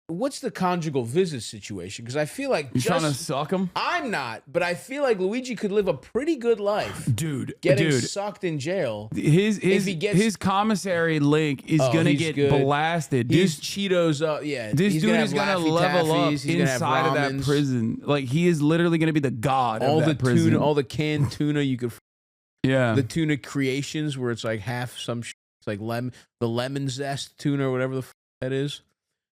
What's the conjugal visit situation? Because I feel like you trying to suck him? I'm not, but I feel like Luigi could live a pretty good life, dude. Getting sucked in jail. His commissary link is gonna get blasted. He's Cheetos up. Yeah, This he's dude gonna is have gonna Laffy level up Taffies, he's gonna have inside of that ramens. prison. Like he is literally gonna be the god All of the that prison. tuna, all the canned tuna you could. Yeah, the tuna creations where it's like half some. It's like the lemon zest tuna or whatever the that is.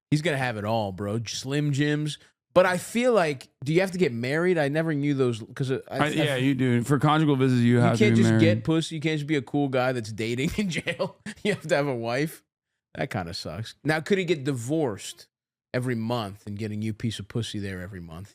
He's gonna have it all, bro. Slim Jims. But I feel like, do you have to get married? I never knew those because yeah, you do. For conjugal visits, you have to can't be just married. get pussy. You can't just be a cool guy that's dating in jail. You have to have a wife. That kind of sucks. Now, could he get divorced every month and getting you a piece of pussy there every month?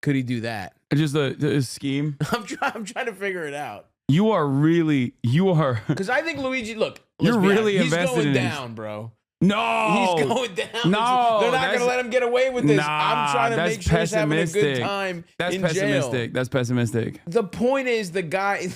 Could he do that? Just a scheme. I'm trying to figure it out. You are Because I think Luigi. Look, you're really he's invested going in this. down, bro. No, he's going down. No, they're not going to let him get away with this. Nah, I'm trying to that's make sure he's having a good pessimistic. time. That's in pessimistic. Jail. That's pessimistic. The point is, the guy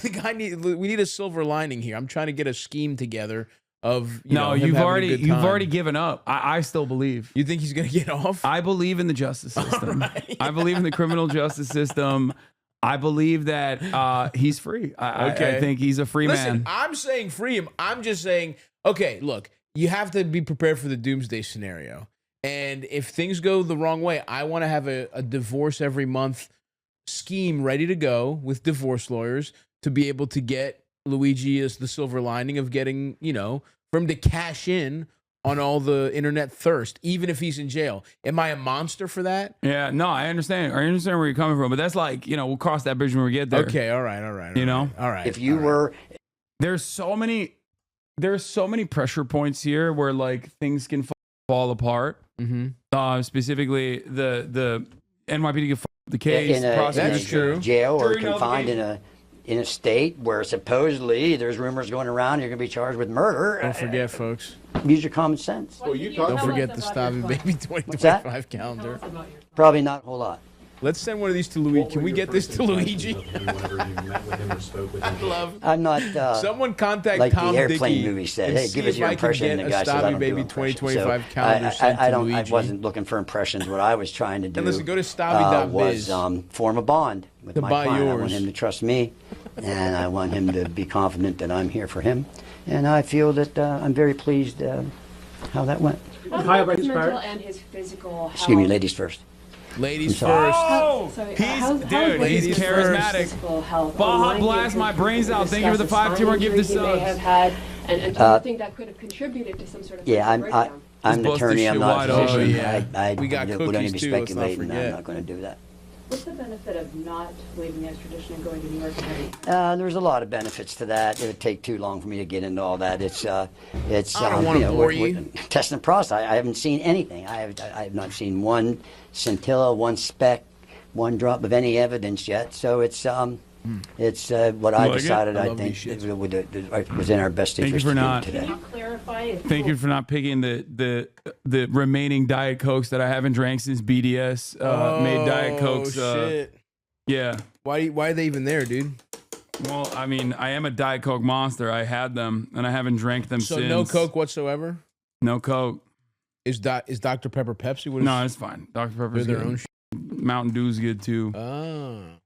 we need a silver lining here. I'm trying to get a scheme together of him you've having a already good time. given up. I still believe. You think he's going to get off? I believe in the justice system. I believe in the criminal justice system. I believe that he's free. I think he's a free man. I'm saying free him. I'm just saying, okay, look, you have to be prepared for the doomsday scenario. And if things go the wrong way, I want to have a divorce every month scheme ready to go with divorce lawyers to be able to get Luigi as the silver lining of getting, for him to cash in on all the internet thirst, even if he's in jail. Am I a monster for that? Yeah, no, I understand. I understand where you're coming from, but that's like, we'll cross that bridge when we get there. Okay, all right. All right. If you were, there's so many pressure points here where like things can fall apart. Mm-hmm. Specifically, the NYPD can the case. in a jail or confined in a state where supposedly there's rumors going around you're going to be charged with murder. Don't forget, folks. Use your common sense. Don't forget the Stabby Baby 2025 calendar. Probably not a whole lot. Let's send one of these to Luigi. Can we get this to Luigi? I'm not. Someone contact like Tom the airplane Dickey movie said. and Hey, see give us if your I can impression. get And a the guy says, I Stabby don't Baby do impressions. 2025 So calendar sent to I Luigi. wasn't looking for impressions. What I was trying to do And listen, go to stabby.biz. was form a bond with To my buy client. I want yours. him to trust me, and I want him to be confident that I'm here for him. And I feel that I'm very pleased how that went. Hi, about his mental and his physical health. Excuse me, ladies first. Ladies I'm sorry. first. Oh, Ladies he's charismatic. Physical health. Baja blast my brains out. Thank you for the 5-2 give this He may have had, and do you think that could have contributed to some sort of Yeah, breakdown? I'm an attorney. I'm not a physician. I We got would only cookies be too, let's not speculating. I'm forget. not going to do that. What's the benefit of not waiving the extradition and going to New York? There's a lot of benefits to that. It would take too long for me to get into all that. It's I don't want to bore you. Testing the process. I haven't seen anything. I have not seen one scintilla, one speck, one drop of any evidence yet. So it's what I like it? decided. I I love think these shits. it was in our best Thank you interest for to do not. today. Can you clarify? Thank you for not picking the remaining Diet Cokes that I haven't drank since BDS made Diet Cokes. Shit. Yeah. Why are they even there, dude? Well, I mean, I am a Diet Coke monster. I had them, and I haven't drank them So since. no Coke whatsoever? No Coke. Is Dr. Pepper Pepsi? What is No, it's fine. Dr. Pepper's They're their good. own Mountain Dew's good too. Ah.